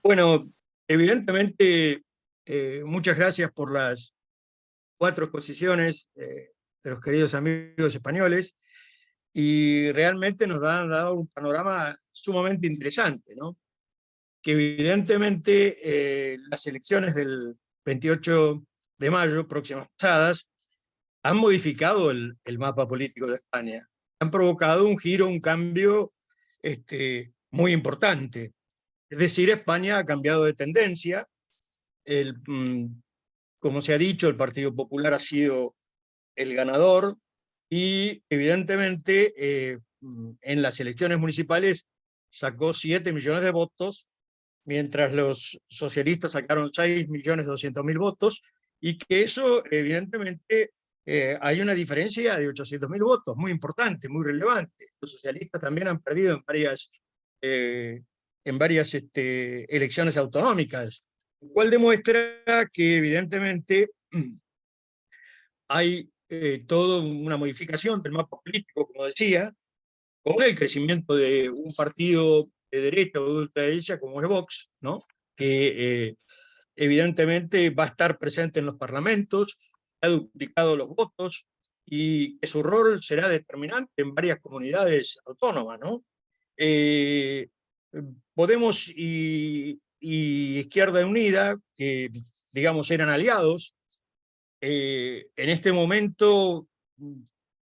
Speaker 7: Bueno, evidentemente, muchas gracias por las 4 exposiciones de los queridos amigos españoles, y realmente nos han dado un panorama sumamente interesante, ¿no? Que evidentemente las elecciones del 28 de mayo, próximas pasadas, han modificado el mapa político de España. Han provocado un giro, un cambio muy importante. Es decir, España ha cambiado de tendencia. Como se ha dicho, el Partido Popular ha sido el ganador, y evidentemente en las elecciones municipales sacó 7 millones de votos, mientras los socialistas sacaron 6.200.000 votos, y que eso evidentemente hay una diferencia de 800.000 votos, muy importante, muy relevante. Los socialistas también han perdido en varias elecciones autonómicas, lo cual demuestra que evidentemente hay toda una modificación del mapa político, como decía, con el crecimiento de un partido de derecha o de ultraderecha como es Vox, ¿no? Que evidentemente va a estar presente en los parlamentos, ha duplicado los votos, y que su rol será determinante en varias comunidades autónomas, ¿no? Podemos y Izquierda Unida, que digamos eran aliados, en este momento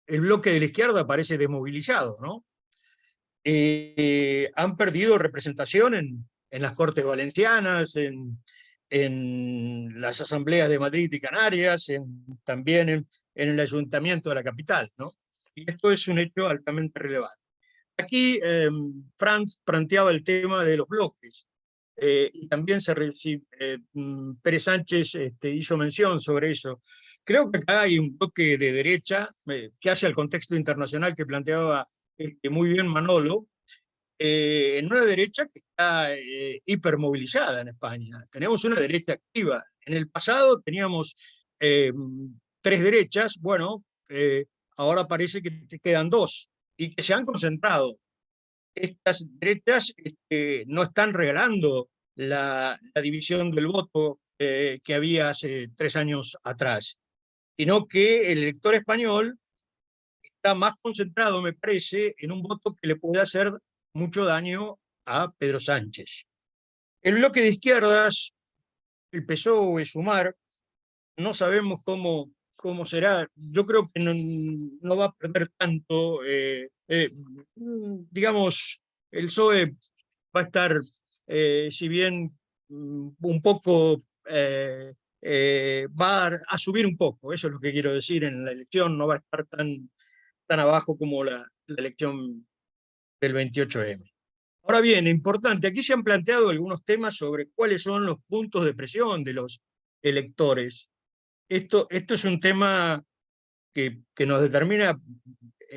Speaker 7: el bloque de la izquierda parece desmovilizado, ¿no? Han perdido representación en las Cortes Valencianas, en las asambleas de Madrid y Canarias, también en el ayuntamiento de la capital, ¿no? Y esto es un hecho altamente relevante. Aquí Franz planteaba el tema de los bloques, y también Pérez Sánchez hizo mención sobre eso. Creo que acá hay un bloque de derecha que hace al contexto internacional que planteaba muy bien Manolo, en una derecha que está hipermovilizada en España. Tenemos una derecha activa. En el pasado teníamos 3 derechas, bueno, ahora parece que te quedan 2, y que se han concentrado. Estas derechas no están regalando la división del voto que había hace 3 años atrás, sino que el elector español está más concentrado, me parece, en un voto que le puede hacer mucho daño a Pedro Sánchez. El bloque de izquierdas, el PSOE, Sumar, no sabemos cómo será. Yo creo que no va a perder tanto. Digamos, el PSOE va a estar, si bien un poco, va a subir un poco, eso es lo que quiero decir, en la elección no va a estar tan abajo como la elección del 28M. Ahora bien, importante, aquí se han planteado algunos temas sobre cuáles son los puntos de presión de los electores. Esto es un tema que nos determina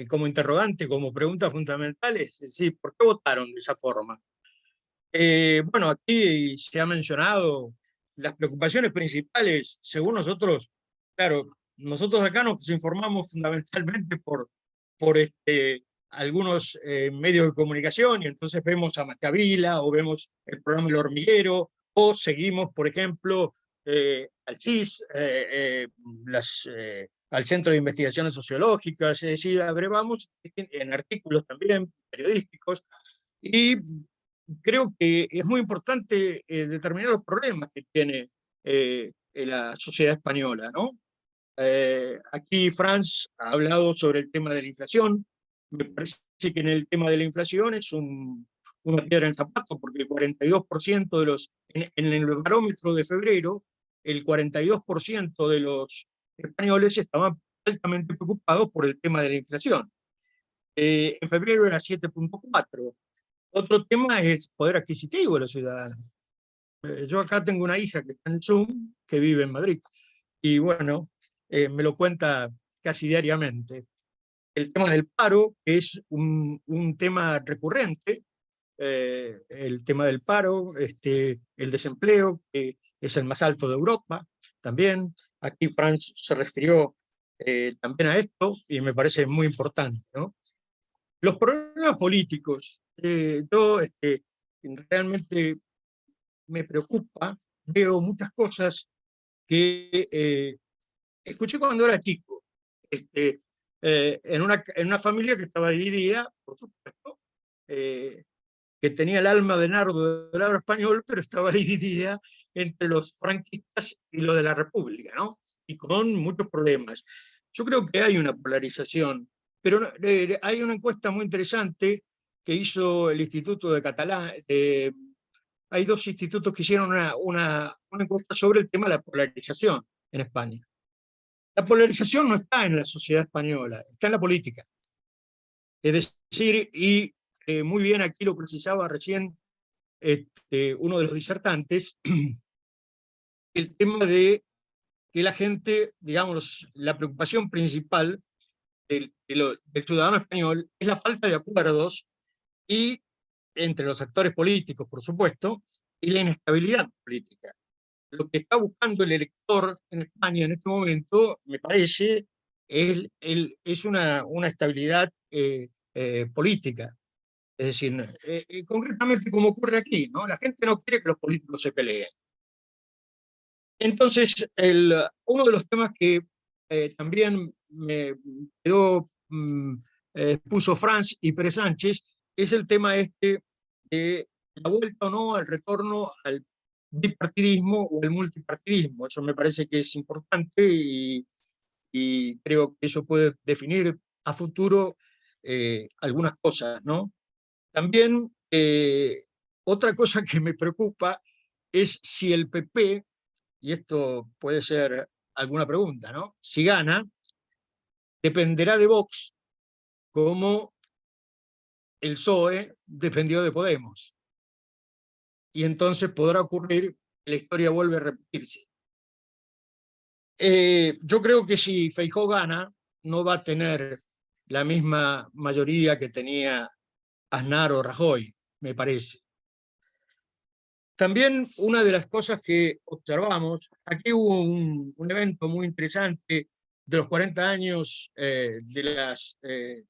Speaker 7: como interrogante, como pregunta fundamental, es decir, ¿por qué votaron de esa forma? Bueno, aquí se ha mencionado las preocupaciones principales, según nosotros, claro, nosotros acá nos informamos fundamentalmente por algunos medios de comunicación, y entonces vemos a Machiavilla o vemos el programa El Hormiguero, o seguimos, por ejemplo, al CIS, al Centro de Investigaciones Sociológicas, es decir, abrevamos en artículos también periodísticos, y creo que es muy importante determinar los problemas que tiene la sociedad española, ¿no? Aquí Franz ha hablado sobre el tema de la inflación. Me parece que en el tema de la inflación es una piedra en el zapato, porque el 42% de los, en el barómetro de febrero, el 42% de los españoles estaban altamente preocupados por el tema de la inflación. En febrero era 7,4. Otro tema es el poder adquisitivo de los ciudadanos. Yo acá tengo una hija que está en el Zoom, que vive en Madrid, y bueno, me lo cuenta casi diariamente. El tema del paro es un tema recurrente, el tema del paro, el desempleo, que es el más alto de Europa también. Aquí Franz se refirió también a esto y me parece muy importante, ¿no? Los problemas políticos, yo realmente me preocupa, veo muchas cosas que escuché cuando era chico, en una familia que estaba dividida, por supuesto, que tenía el alma de Nardo del lado español, pero estaba dividida entre los franquistas y los de la República, ¿no? Y con muchos problemas. Yo creo que hay una polarización, pero hay una encuesta muy interesante que hizo el Instituto de Catalán. Hay dos institutos que hicieron una encuesta sobre el tema de la polarización en España. La polarización no está en la sociedad española, está en la política. Es decir, y muy bien aquí lo precisaba recién uno de los disertantes, el tema de que la gente, digamos, la preocupación principal del ciudadano español es la falta de acuerdos y entre los actores políticos, por supuesto, y la inestabilidad política. Lo que está buscando el elector en España en este momento, me parece, es una estabilidad política. Es decir, concretamente como ocurre aquí, ¿no? La gente no quiere que los políticos se peleen. Entonces, uno de los temas que también me quedó, puso Franz y Pérez Sánchez, es el tema de la vuelta o no al retorno al bipartidismo o al multipartidismo. Eso me parece que es importante y creo que eso puede definir a futuro algunas cosas, ¿no? También otra cosa que me preocupa es si el PP, y esto puede ser alguna pregunta, ¿no? Si gana, dependerá de Vox como el PSOE dependió de Podemos. Y entonces podrá ocurrir que la historia vuelve a repetirse. Yo creo que si Feijóo gana, no va a tener la misma mayoría que tenía Aznar o Rajoy, me parece. También una de las cosas que observamos, aquí hubo un evento muy interesante de los 40 años de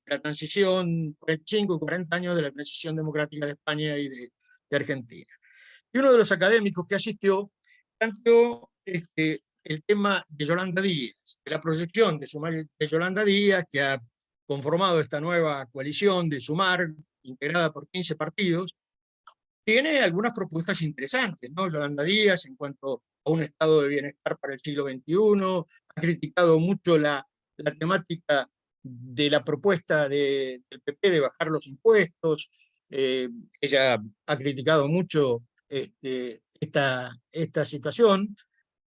Speaker 7: la transición, 45 y 40 años de la transición democrática de España y de Argentina. Y uno de los académicos que asistió planteó el tema de Yolanda Díaz, de la proyección de Yolanda Díaz, que ha conformado esta nueva coalición de Sumar, integrada por 15 partidos, tiene algunas propuestas interesantes, ¿no? Yolanda Díaz, en cuanto a un estado de bienestar para el siglo XXI, ha criticado mucho la temática de la propuesta del PP de bajar los impuestos. Ella ha criticado mucho esta situación.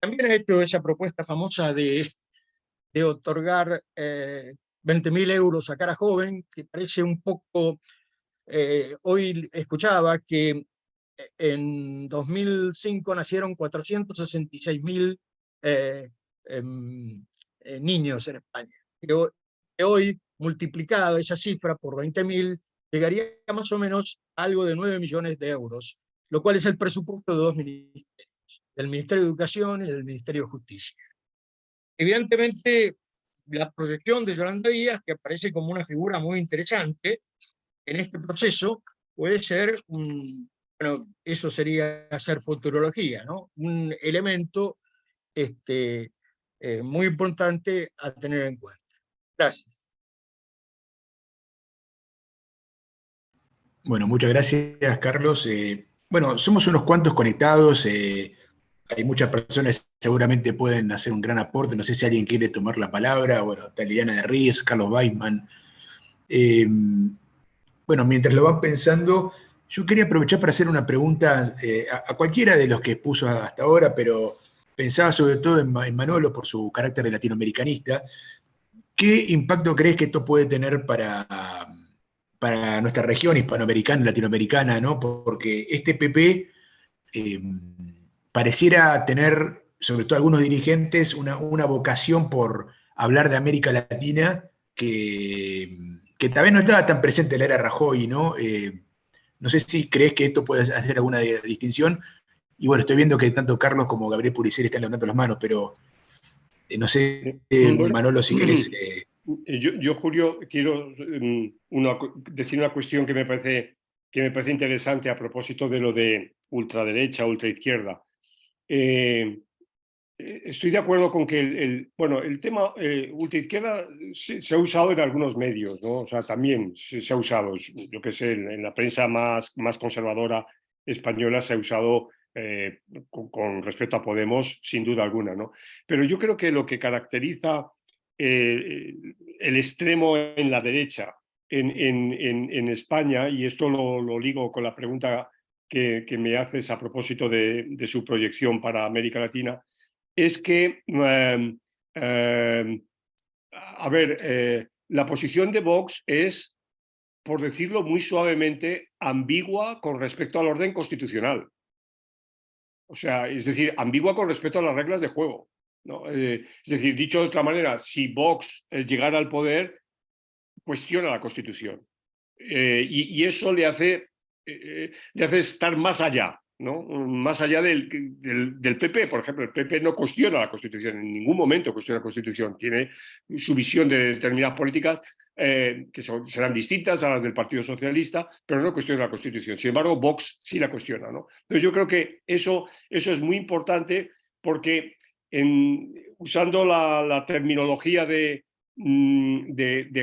Speaker 7: También ha hecho esa propuesta famosa de otorgar 20.000 euros a cara joven, que parece un poco... hoy escuchaba que en 2005 nacieron 466.000 niños en España. Que hoy, multiplicada esa cifra por 20.000, llegaría a más o menos a algo de 9 millones de euros, lo cual es el presupuesto de 2 ministerios, del Ministerio de Educación y del Ministerio de Justicia. Evidentemente, la proyección de Yolanda Díaz, que aparece como una figura muy interesante en este proceso, puede ser bueno, eso sería hacer futurología, ¿no? Un elemento muy importante a tener en cuenta. Gracias.
Speaker 1: Bueno, muchas gracias, Carlos. Bueno, somos unos cuantos conectados. Hay muchas personas que seguramente pueden hacer un gran aporte. No sé si alguien quiere tomar la palabra. Bueno, está Liliana de Ries, Carlos Weisman. Bueno, mientras lo van pensando, yo quería aprovechar para hacer una pregunta a cualquiera de los que expuso hasta ahora, pero pensaba sobre todo en Manolo por su carácter de latinoamericanista. ¿Qué impacto crees que esto puede tener para nuestra región hispanoamericana, latinoamericana, ¿no? Porque este PP pareciera tener, sobre todo algunos dirigentes, una vocación por hablar de América Latina que tal vez no estaba tan presente en la era Rajoy, ¿no? No sé si crees que esto puede hacer alguna distinción. Y bueno, estoy viendo que tanto Carlos como Gabriel Puriceri están levantando las manos, pero no sé,
Speaker 5: Bueno,
Speaker 1: Manolo, si querés...
Speaker 5: Yo, Julio, quiero decir una cuestión que me parece interesante a propósito de lo de ultraderecha, ultraizquierda. Estoy de acuerdo con que el tema ultraizquierda se ha usado en algunos medios, ¿no? O sea, también se ha usado, yo qué sé, en la prensa más conservadora española se ha usado con respecto a Podemos, sin duda alguna, ¿no? Pero yo creo que lo que caracteriza el extremo en la derecha en España, y esto lo ligo con la pregunta que me haces a propósito de su proyección para América Latina, es que, la posición de Vox es, por decirlo muy suavemente, ambigua con respecto al orden constitucional. O sea, es decir, ambigua con respecto a las reglas de juego, ¿no? Es decir, dicho de otra manera, si Vox llegara al poder, cuestiona la Constitución. Y eso le hace estar más allá, ¿no? Más allá del PP. Por ejemplo, el PP no cuestiona la Constitución, en ningún momento cuestiona la Constitución. Tiene su visión de determinadas políticas que serán distintas a las del Partido Socialista, pero no cuestiona la Constitución. Sin embargo, Vox sí la cuestiona, ¿no? Entonces yo creo que eso es muy importante porque usando la terminología de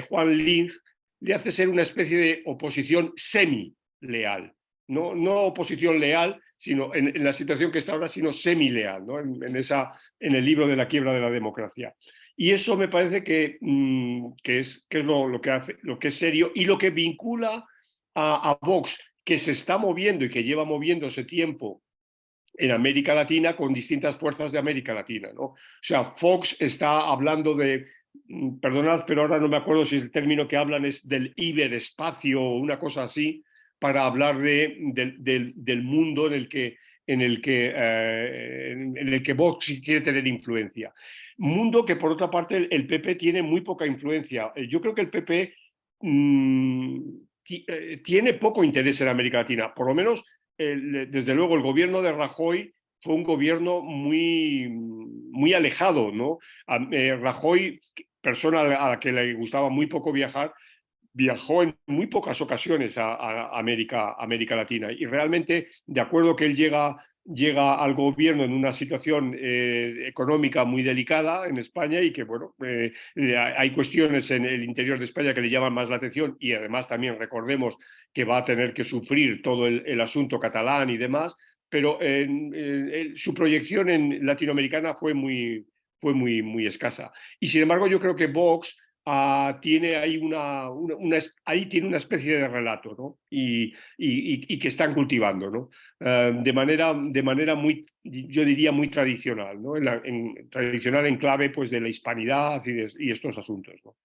Speaker 5: Juan Linz, le hace ser una especie de oposición semi-leal. No oposición leal, sino en la situación que está ahora, sino semi-leal, ¿no? en el libro de la quiebra de la democracia. Y eso me parece que es lo que es serio y lo que vincula a Vox, que se está moviendo y que lleva moviéndose tiempo en América Latina con distintas fuerzas de América Latina, ¿no? O sea, Vox está hablando de, perdonad, pero ahora no me acuerdo si el término que hablan es del iberespacio o una cosa así, para hablar del mundo en el que Vox quiere tener influencia. Mundo que, por otra parte, el PP tiene muy poca influencia. Yo creo que el PP tiene poco interés en América Latina, por lo menos desde luego el gobierno de Rajoy fue un gobierno muy alejado, ¿no? Rajoy, persona a la que le gustaba muy poco viajar, viajó en muy pocas ocasiones a América Latina y realmente, de acuerdo que él llega llega al gobierno en una situación económica muy delicada en España y que, bueno, hay cuestiones en el interior de España que le llaman más la atención y además también recordemos que va a tener que sufrir todo el asunto catalán y demás, pero su proyección en latinoamericana fue muy escasa. Y sin embargo yo creo que Vox tiene ahí ahí tiene una especie de relato, ¿no? y que están cultivando, ¿no? De manera muy, yo diría, muy tradicional, ¿no? Tradicional en clave pues, de la hispanidad y estos asuntos, ¿no?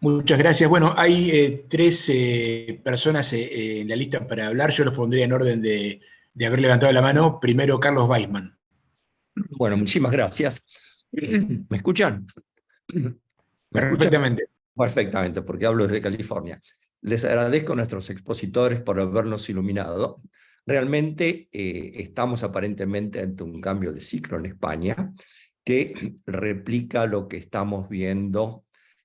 Speaker 1: Muchas gracias. Bueno, hay tres personas en la lista para hablar. Yo los pondría en orden de haber levantado la mano. Primero, Carlos Weisman.
Speaker 8: Bueno, muchísimas gracias. ¿Me escuchan? ¿Me
Speaker 1: Perfectamente.
Speaker 8: Perfectamente, porque hablo desde California. Les agradezco a nuestros expositores por habernos iluminado. Realmente estamos aparentemente ante un cambio de ciclo en España que replica lo que estamos viendo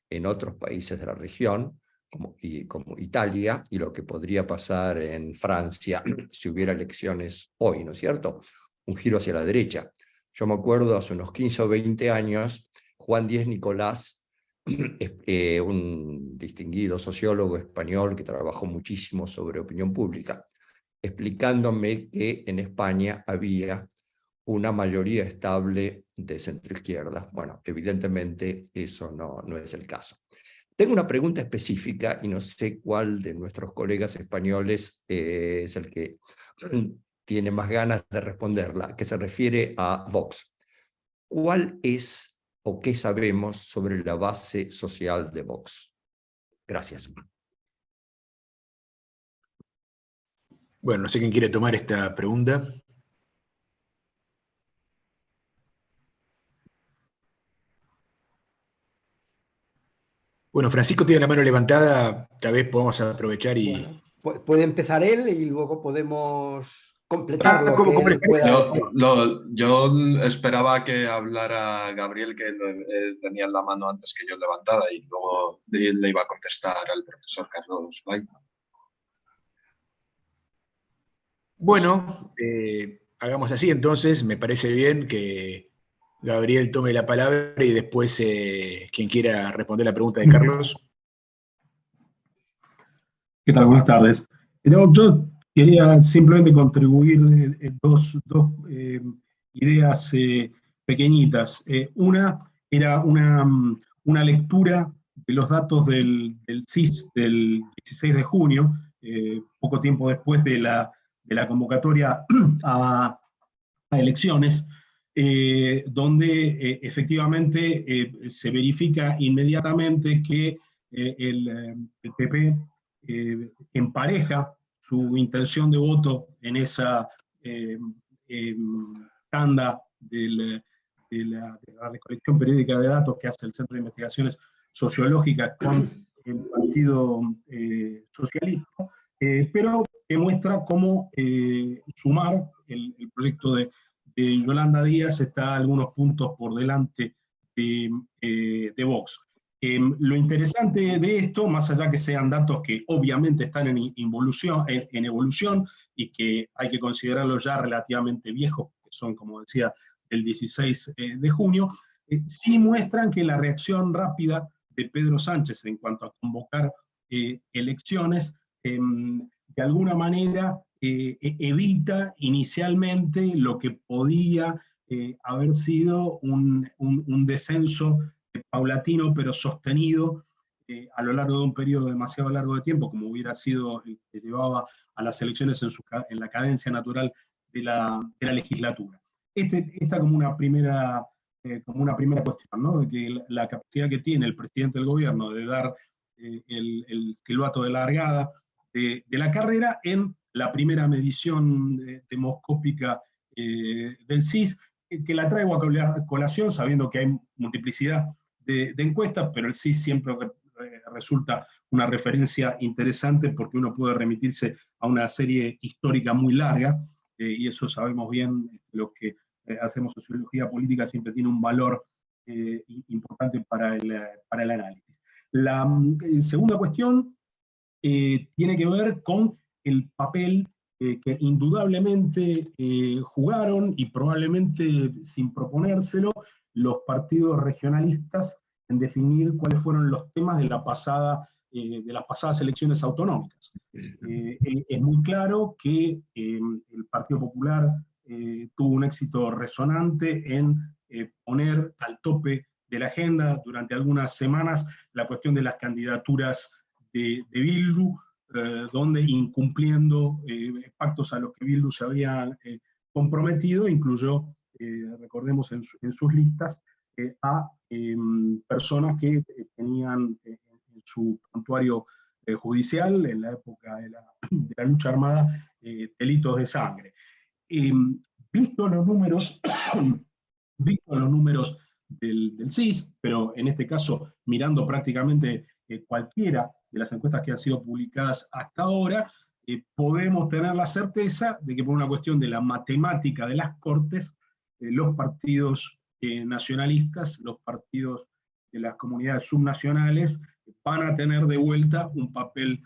Speaker 8: en otros países de la región, como Italia, y lo que podría pasar en Francia si hubiera elecciones hoy, ¿no es cierto? Un giro hacia la derecha. Yo me acuerdo hace unos 15 o 20 años, Juan Díez Nicolás, un distinguido sociólogo español que trabajó muchísimo sobre opinión pública, explicándome que en España había una mayoría estable de centroizquierda. Bueno, evidentemente eso no es el caso. Tengo una pregunta específica y no sé cuál de nuestros colegas españoles es el que tiene más ganas de responderla, que se refiere a Vox. ¿Cuál es o qué sabemos sobre la base social de Vox? Gracias.
Speaker 1: Bueno, no sé quién quiere tomar esta pregunta. Bueno, Francisco tiene la mano levantada, tal vez podamos aprovechar y...
Speaker 3: Bueno, puede empezar él y luego podemos completar lo
Speaker 1: ¿cómo
Speaker 3: que él pueda decir.
Speaker 2: Yo esperaba que hablara Gabriel, que tenía la mano antes que yo levantada, y luego le iba a contestar al profesor Carlos Weisman.
Speaker 1: Bueno, hagamos así entonces. Me parece bien que Gabriel tome la palabra y después quien quiera responder la pregunta de Carlos.
Speaker 9: ¿Qué tal? Buenas tardes. Yo quería simplemente contribuir dos ideas pequeñitas. Una era una lectura de los datos del CIS del 16 de junio, poco tiempo después de la convocatoria a elecciones, donde efectivamente se verifica inmediatamente que el PP empareja su intención de voto en esa tanda de la recolección periódica de datos que hace el Centro de Investigaciones Sociológicas con el Partido Socialista, pero que muestra cómo Sumar, el proyecto de Yolanda Díaz, está a algunos puntos por delante de Vox. Lo interesante de esto, más allá que sean datos que obviamente están en evolución y que hay que considerarlos ya relativamente viejos, que son, como decía, el 16 de junio, sí muestran que la reacción rápida de Pedro Sánchez en cuanto a convocar elecciones, de alguna manera evita inicialmente lo que podía haber sido un descenso paulatino pero sostenido a lo largo de un periodo demasiado largo de tiempo, como hubiera sido el que llevaba a las elecciones en la cadencia natural de la legislatura. Esta como una primera cuestión, ¿no? De que la capacidad que tiene el presidente del gobierno de dar el silbato de largada de la carrera en la primera medición demoscópica del CIS, que la traigo a colación sabiendo que hay multiplicidad de encuestas, pero el CIS siempre resulta una referencia interesante porque uno puede remitirse a una serie histórica muy larga, y eso sabemos bien, los que hacemos sociología política siempre tiene un valor importante para el análisis. La segunda cuestión tiene que ver con el papel que indudablemente jugaron, y probablemente sin proponérselo, los partidos regionalistas en definir cuáles fueron los temas de las pasadas elecciones autonómicas. Es muy claro que el Partido Popular tuvo un éxito resonante en poner al tope de la agenda durante algunas semanas la cuestión de las candidaturas de Bildu, donde, incumpliendo pactos a los que Bildu se había comprometido, incluyó, recordemos en sus listas, a personas que tenían en su prontuario judicial, en la época de la lucha armada, delitos de sangre. Visto los números del CIS, pero en este caso mirando prácticamente cualquiera de las encuestas que han sido publicadas hasta ahora, podemos tener la certeza de que por una cuestión de la matemática de las Cortes, los partidos nacionalistas, los partidos de las comunidades subnacionales, van a tener de vuelta un papel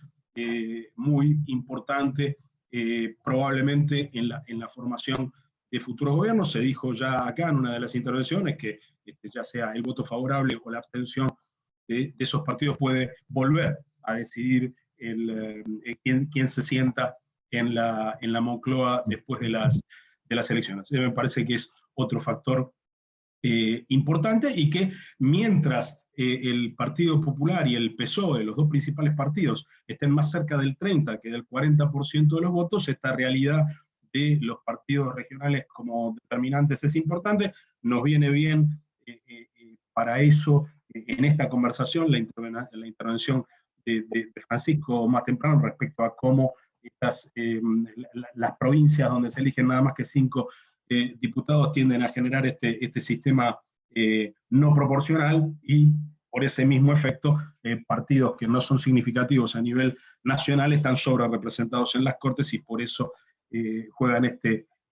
Speaker 9: muy importante, probablemente en la formación de futuros gobiernos. Se dijo ya acá en una de las intervenciones que ya sea el voto favorable o la abstención de esos partidos puede volver a decidir quién se sienta en la Moncloa después de las elecciones. Me parece que es otro factor importante, y que mientras el Partido Popular y el PSOE, los dos principales partidos, estén más cerca del 30 que del 40% de los votos, esta realidad de los partidos regionales como determinantes es importante. Nos viene bien para eso, en esta conversación, la intervención de Francisco más temprano respecto a cómo las provincias donde se eligen nada más que 5 diputados tienden a generar este sistema no proporcional, y por ese mismo efecto partidos que no son significativos a nivel nacional están sobre representados en las Cortes, y por eso juegan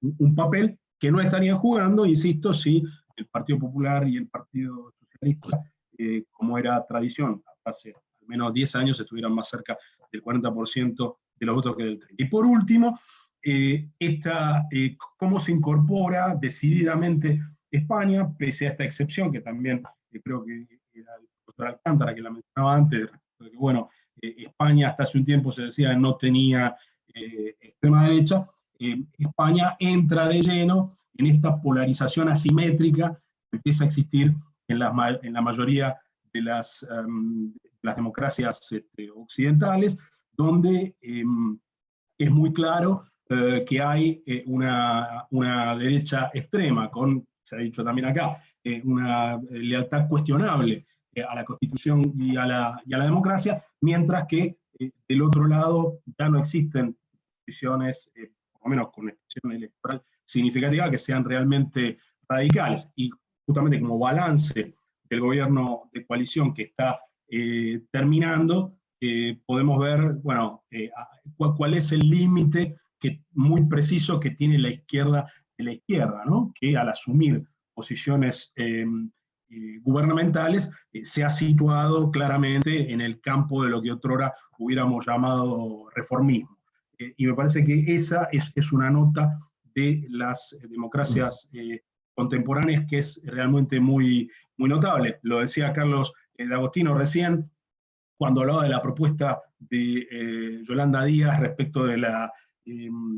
Speaker 9: un papel que no estarían jugando, insisto, si el Partido Popular y el Partido Socialista, como era tradición hace al menos 10 años, estuvieran más cerca del 40% de los votos que del 30%. Y por último, cómo se incorpora decididamente España, pese a esta excepción, que también creo que era el profesor Alcántara que la mencionaba antes, de que, bueno, España hasta hace un tiempo se decía no tenía extrema derecha. España entra de lleno en esta polarización asimétrica que empieza a existir en la mayoría de las democracias occidentales, donde es muy claro que hay una derecha extrema, con, se ha dicho también acá, una lealtad cuestionable a la Constitución y a la democracia, mientras que del otro lado ya no existen posiciones, por lo menos con expresión electoral significativa, que sean realmente radicales. Y justamente como balance del gobierno de coalición que está terminando, podemos ver, bueno, cuál es el límite muy preciso que tiene la izquierda de la izquierda, ¿no? Que al asumir posiciones gubernamentales se ha situado claramente en el campo de lo que otrora hubiéramos llamado reformismo. Y me parece que esa es una nota de las democracias contemporáneas que es realmente muy, muy notable. Lo decía Carlos D'Agostino recién, cuando hablaba de la propuesta de Yolanda Díaz respecto de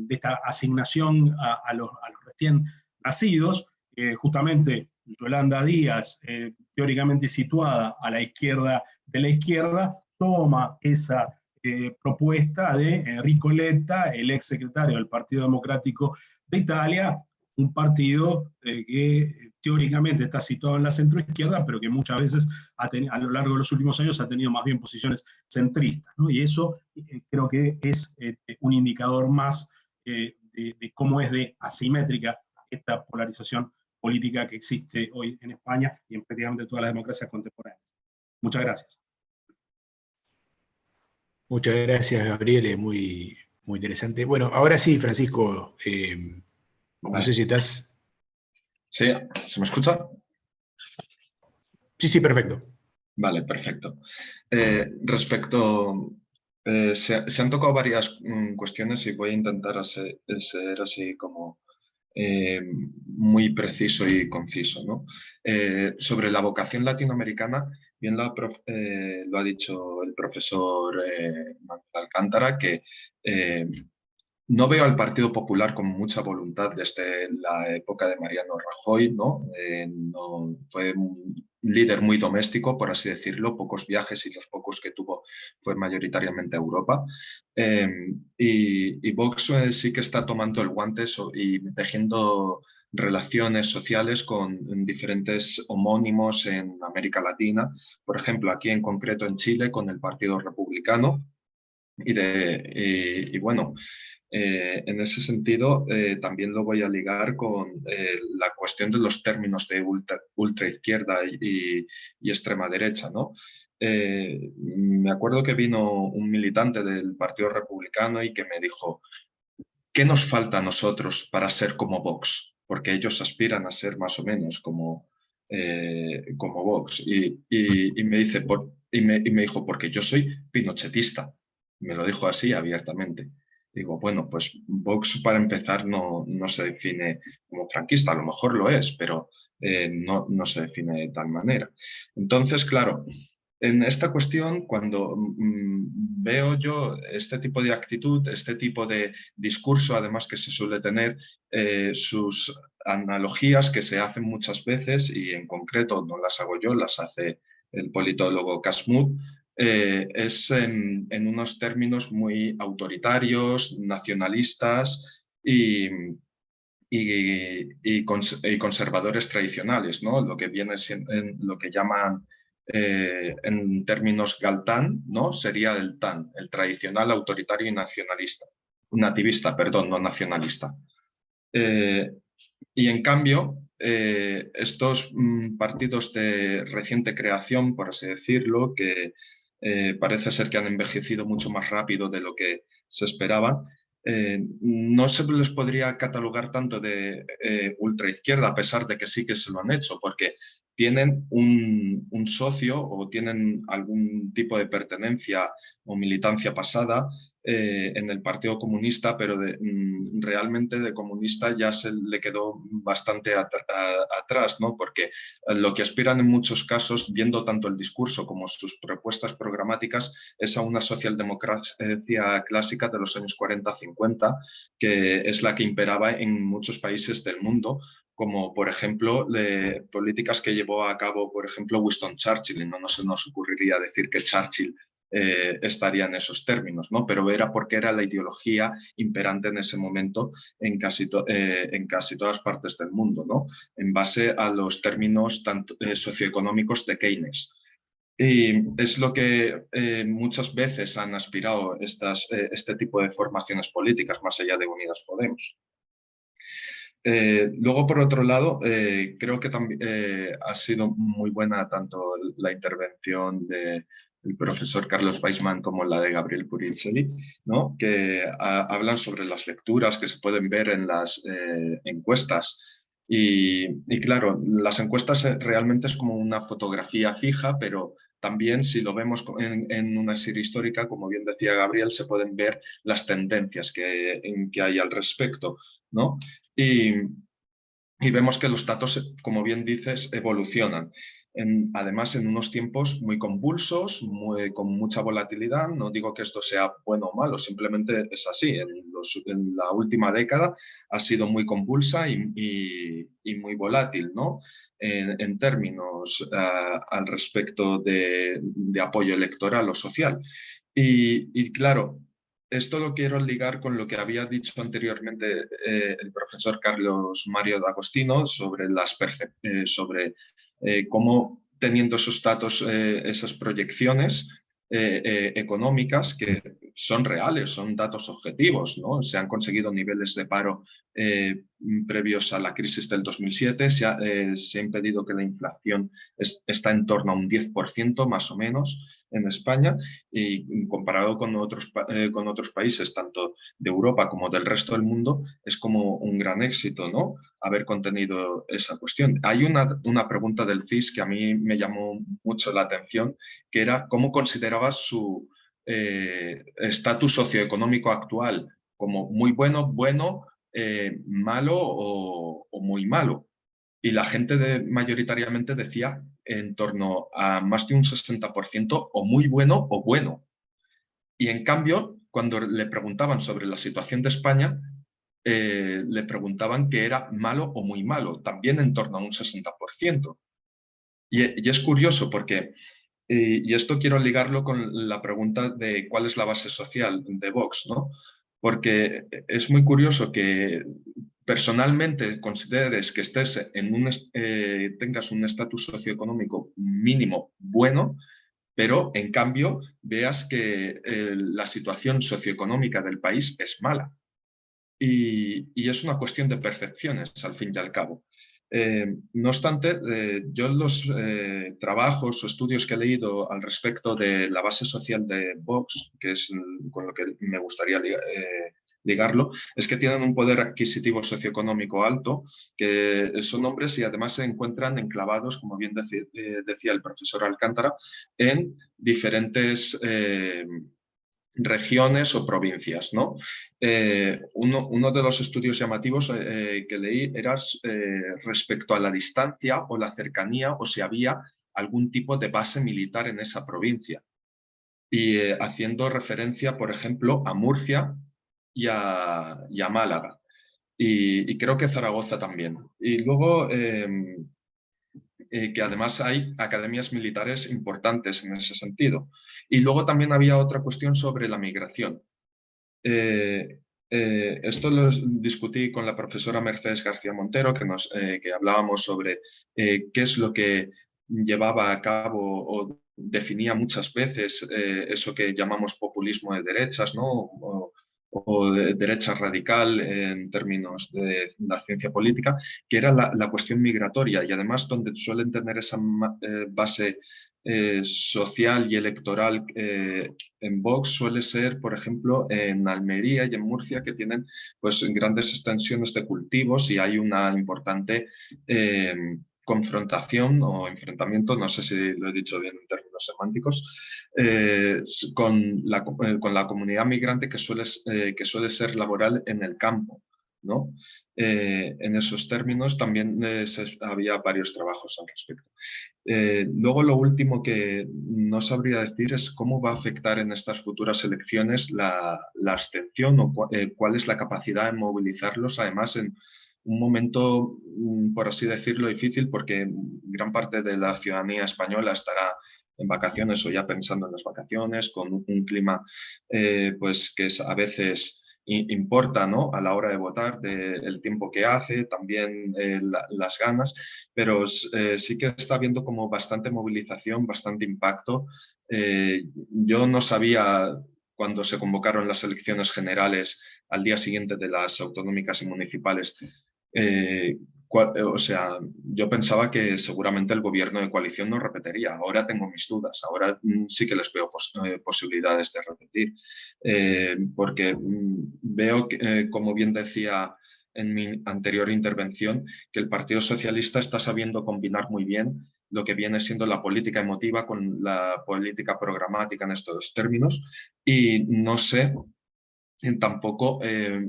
Speaker 9: esta asignación a los recién nacidos. Justamente Yolanda Díaz, teóricamente situada a la izquierda de la izquierda, toma esa propuesta de Enrico Letta, el ex secretario del Partido Democrático de Italia, un partido que teóricamente está situado en la centroizquierda, pero que muchas veces a lo largo de los últimos años ha tenido más bien posiciones centristas, ¿no? Y eso creo que es un indicador más de cómo es de asimétrica esta polarización política que existe hoy en España y en prácticamente todas las democracias contemporáneas. Muchas gracias.
Speaker 1: Muchas gracias, Gabriel, muy, muy interesante. Bueno, ahora sí, Francisco, no sé si estás...
Speaker 2: Sí, ¿se me escucha?
Speaker 1: Sí, perfecto.
Speaker 2: Vale, perfecto. Respecto Se han tocado varias cuestiones y voy a intentar ser así como muy preciso y conciso, ¿no? Sobre la vocación latinoamericana, bien lo ha dicho el profesor Manuel Alcántara, que no veo al Partido Popular con mucha voluntad desde la época de Mariano Rajoy, ¿no? Fue un líder muy doméstico, por así decirlo, pocos viajes y los pocos que tuvo fue mayoritariamente a Europa. Y Vox sí que está tomando el guante y tejiendo relaciones sociales con diferentes homónimos en América Latina, por ejemplo, aquí en concreto en Chile con el Partido Republicano. Y bueno, en ese sentido, también lo voy a ligar con la cuestión de los términos de ultraizquierda y extrema derecha, ¿no? Me acuerdo que vino un militante del Partido Republicano y que me dijo, ¿qué nos falta a nosotros para ser como Vox? Porque ellos aspiran a ser más o menos como Vox. Y me dice, y me dijo, porque yo soy pinochetista. Me lo dijo así abiertamente. Digo, bueno, pues Vox para empezar no se define como franquista, a lo mejor lo es, pero no se define de tal manera. Entonces, claro, en esta cuestión, cuando veo yo este tipo de actitud, este tipo de discurso, además que se suele tener, sus analogías que se hacen muchas veces, y en concreto no las hago yo, las hace el politólogo Casmut, es en unos términos muy autoritarios, nacionalistas y conservadores tradicionales, ¿no? Lo que viene siendo, lo que llaman en términos Galtán, ¿no? Sería el TAN, el tradicional, autoritario y nativista, perdón, no nacionalista. Y en cambio, estos partidos de reciente creación, por así decirlo, que parece ser que han envejecido mucho más rápido de lo que se esperaba, no se les podría catalogar tanto de ultraizquierda, a pesar de que sí que se lo han hecho, porque tienen un socio o tienen algún tipo de pertenencia o militancia pasada en el Partido Comunista, pero realmente de comunista ya se le quedó bastante atrás, ¿no? Porque lo que aspiran en muchos casos, viendo tanto el discurso como sus propuestas programáticas, es a una socialdemocracia clásica de los años 40-50, que es la que imperaba en muchos países del mundo, como por ejemplo políticas que llevó a cabo, por ejemplo, Winston Churchill, y no se nos ocurriría decir que Churchill estaría en esos términos, ¿no? Pero era porque era la ideología imperante en ese momento en casi todas partes del mundo, ¿no? En base a los términos tanto, socioeconómicos de Keynes. Y es lo que muchas veces han aspirado este tipo de formaciones políticas, más allá de Unidas Podemos. Luego, por otro lado, creo que también ha sido muy buena tanto la intervención del profesor Carlos Weisman como la de Gabriel Puricelli, ¿no? Que hablan sobre las lecturas que se pueden ver en las encuestas. Y claro, las encuestas realmente es como una fotografía fija, pero también si lo vemos en una serie histórica, como bien decía Gabriel, se pueden ver las tendencias que hay al respecto, ¿no? Y vemos que los datos, como bien dices, evolucionan. Además, en unos tiempos muy convulsos, con mucha volatilidad. No digo que esto sea bueno o malo, simplemente es así. En la última década ha sido muy convulsa y muy volátil, ¿no? En términos al respecto de apoyo electoral o social. Y claro, esto lo quiero ligar con lo que había dicho anteriormente el profesor Carlos Mario D'Agostino sobre cómo teniendo esos datos, esas proyecciones económicas que son reales, son datos objetivos, ¿no? Se han conseguido niveles de paro previos a la crisis del 2007, se ha impedido que la inflación está en torno a un 10% más o menos en España, y comparado con otros países, tanto de Europa como del resto del mundo, es como un gran éxito, ¿no? Haber contenido esa cuestión. Hay una pregunta del CIS que a mí me llamó mucho la atención, que era cómo consideraba su estatus socioeconómico actual como muy bueno, malo o muy malo. Y la gente mayoritariamente decía en torno a más de un 60% o muy bueno o bueno. Y en cambio, cuando le preguntaban sobre la situación de España, le preguntaban que era malo o muy malo, también en torno a un 60%. Y es curioso porque, y esto quiero ligarlo con la pregunta de cuál es la base social de Vox, ¿no? Porque es muy curioso que personalmente consideres que estés en tengas un estatus socioeconómico mínimo bueno, pero en cambio veas que la situación socioeconómica del país es mala. Y es una cuestión de percepciones, al fin y al cabo. No obstante, yo los trabajos o estudios que he leído al respecto de la base social de Vox, que es con lo que me gustaría ligarlo, es que tienen un poder adquisitivo socioeconómico alto, que son hombres y además se encuentran enclavados, como bien decía el profesor Alcántara, en diferentes regiones o provincias, ¿no? Uno de los estudios llamativos que leí era respecto a la distancia o la cercanía o si había algún tipo de base militar en esa provincia. Y haciendo referencia, por ejemplo, a Murcia y a Málaga. Y creo que Zaragoza también. Y luego que además hay academias militares importantes en ese sentido. Y luego también había otra cuestión sobre la migración. Esto lo discutí con la profesora Mercedes García Montero, que hablábamos sobre qué es lo que llevaba a cabo o definía muchas veces eso que llamamos populismo de derechas, ¿no? O de derecha radical en términos de la ciencia política, que era la cuestión migratoria y además donde suelen tener esa base social y electoral en Vox suele ser, por ejemplo, en Almería y en Murcia, que tienen pues grandes extensiones de cultivos y hay una importante confrontación o enfrentamiento, no sé si lo he dicho bien en términos semánticos, con la comunidad migrante que suele ser laboral en el campo, ¿no? En esos términos también había varios trabajos al respecto. Luego lo último que no sabría decir es cómo va a afectar en estas futuras elecciones la abstención o cuál es la capacidad de movilizarlos, además en un momento, por así decirlo, difícil porque gran parte de la ciudadanía española estará en vacaciones o ya pensando en las vacaciones, con un clima pues que a veces importa, ¿no? A la hora de votar, del tiempo que hace, también las ganas, pero sí que está habiendo como bastante movilización, bastante impacto. Yo no sabía cuando se convocaron las elecciones generales al día siguiente de las autonómicas y municipales, o sea, yo pensaba que seguramente el gobierno de coalición no repetiría. Ahora tengo mis dudas. Ahora sí que les veo posibilidades de repetir. Porque veo, como bien decía en mi anterior intervención, que el Partido Socialista está sabiendo combinar muy bien lo que viene siendo la política emotiva con la política programática en estos términos. Y no sé tampoco,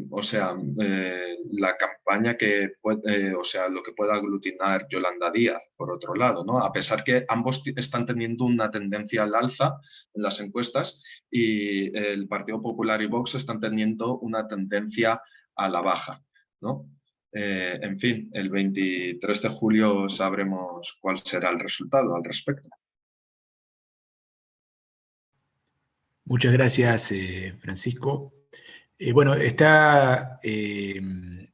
Speaker 2: o sea, la campaña que puede, o sea, lo que pueda aglutinar Yolanda Díaz, por otro lado, ¿no? A pesar que ambos están teniendo una tendencia al alza en las encuestas y el Partido Popular y Vox están teniendo una tendencia a la baja, ¿no? En fin, el 23 de julio sabremos cuál será el resultado al respecto.
Speaker 1: Muchas gracias, Francisco. Bueno, está el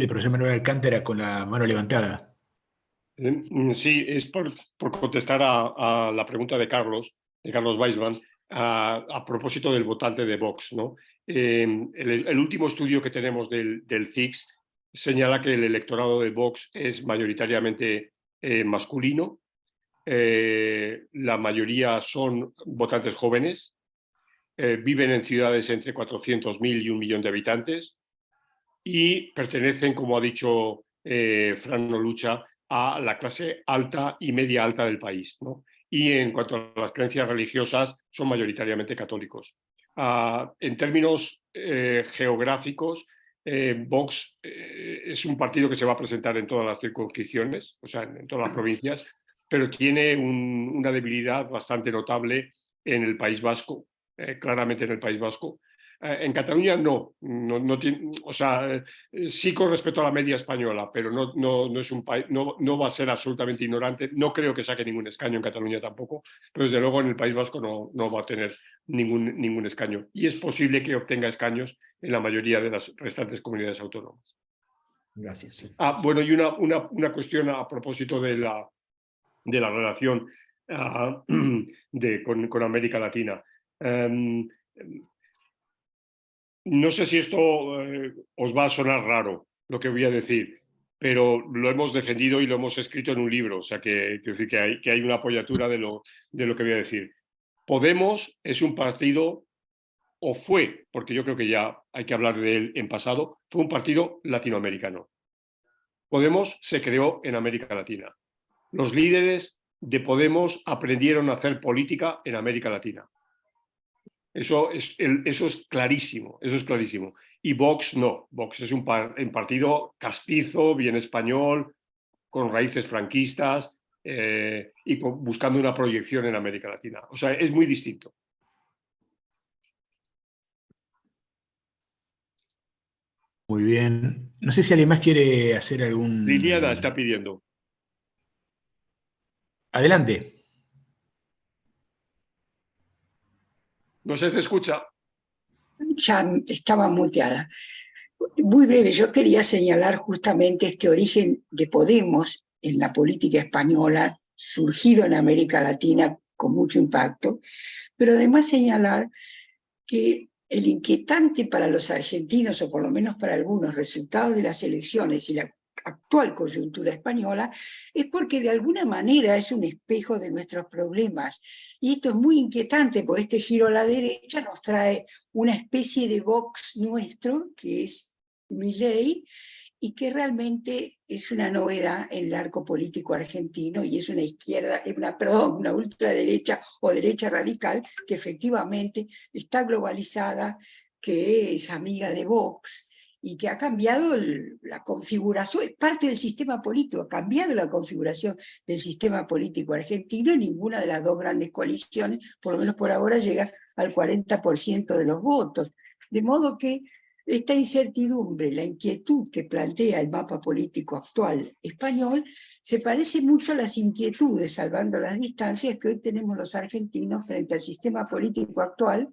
Speaker 1: profesor Manuel Alcántara con la mano levantada.
Speaker 5: Sí, es por contestar a la pregunta de Carlos Weisman, a propósito del votante de Vox, ¿no? El último estudio que tenemos del CICS señala que el electorado de Vox es mayoritariamente masculino. La mayoría son votantes jóvenes, viven en ciudades entre 400.000 y 1 millón de habitantes y pertenecen, como ha dicho Fran Nolucha, a la clase alta y media alta del país, ¿no? y en cuanto a las creencias religiosas son mayoritariamente católicos. En términos geográficos, Vox es un partido que se va a presentar en todas las circunscripciones, o sea, en todas las provincias, pero tiene una debilidad bastante notable en el País Vasco, claramente en el País Vasco. En Cataluña no tiene, o sea, sí con respecto a la media española, pero no es un país, no va a ser absolutamente ignorante. No creo que saque ningún escaño en Cataluña tampoco, pero desde luego en el País Vasco no va a tener ningún escaño. Y es posible que obtenga escaños en la mayoría de las restantes comunidades autónomas.
Speaker 8: Gracias.
Speaker 5: Bueno, y una cuestión a propósito de la relación con América Latina. No sé si esto os va a sonar raro, lo que voy a decir, pero lo hemos defendido y lo hemos escrito en un libro, o sea que hay una apoyatura de lo que voy a decir. Podemos es un partido, o fue, porque yo creo que ya hay que hablar de él en pasado, fue un partido latinoamericano. Podemos se creó en América Latina. Los líderes de Podemos aprendieron a hacer política en América Latina. Eso es clarísimo, eso es clarísimo. Y Vox no, Vox es un partido castizo, bien español, con raíces franquistas y buscando una proyección en América Latina. O sea, es muy distinto.
Speaker 1: Muy bien. No sé si alguien más quiere hacer algún...
Speaker 5: Liliana está pidiendo.
Speaker 1: Adelante.
Speaker 5: No se te escucha.
Speaker 10: Ya estaba muteada. Muy breve, yo quería señalar justamente este origen de Podemos en la política española, surgido en América Latina con mucho impacto, pero además señalar que el inquietante para los argentinos, o por lo menos para algunos, resultados de las elecciones y la actual coyuntura española, es porque de alguna manera es un espejo de nuestros problemas. Y esto es muy inquietante, porque este giro a la derecha nos trae una especie de Vox nuestro, que es Milei, y que realmente es una novedad en el arco político argentino, y es una una ultraderecha o derecha radical que efectivamente está globalizada, que es amiga de Vox, y que ha cambiado la configuración, es parte del sistema político, ha cambiado la configuración del sistema político argentino, y ninguna de las dos grandes coaliciones, por lo menos por ahora, llega al 40% de los votos. De modo que esta incertidumbre, la inquietud que plantea el mapa político actual español, se parece mucho a las inquietudes, salvando las distancias, que hoy tenemos los argentinos frente al sistema político actual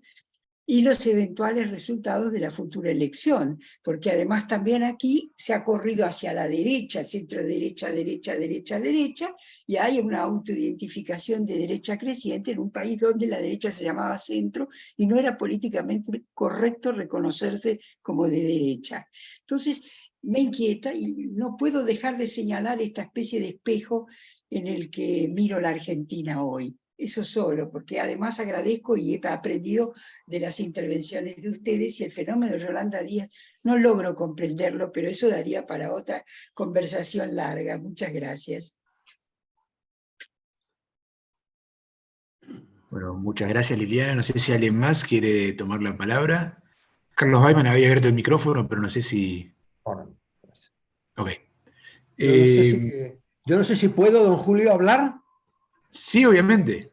Speaker 10: y los eventuales resultados de la futura elección, porque además también aquí se ha corrido hacia la derecha, centro derecha, derecha, derecha, derecha, y hay una autoidentificación de derecha creciente en un país donde la derecha se llamaba centro y no era políticamente correcto reconocerse como de derecha. Entonces me inquieta y no puedo dejar de señalar esta especie de espejo en el que miro la Argentina hoy. Eso solo, porque además agradezco y he aprendido de las intervenciones de ustedes, y el fenómeno de Yolanda Díaz no logro comprenderlo, pero eso daría para otra conversación larga. Muchas gracias.
Speaker 1: Bueno, muchas gracias, Liliana. No sé si alguien más quiere tomar la palabra. Carlos Baiman había abierto el micrófono, pero no sé si... Ok.
Speaker 3: Yo no sé si puedo, don Julio, hablar.
Speaker 1: Sí, obviamente.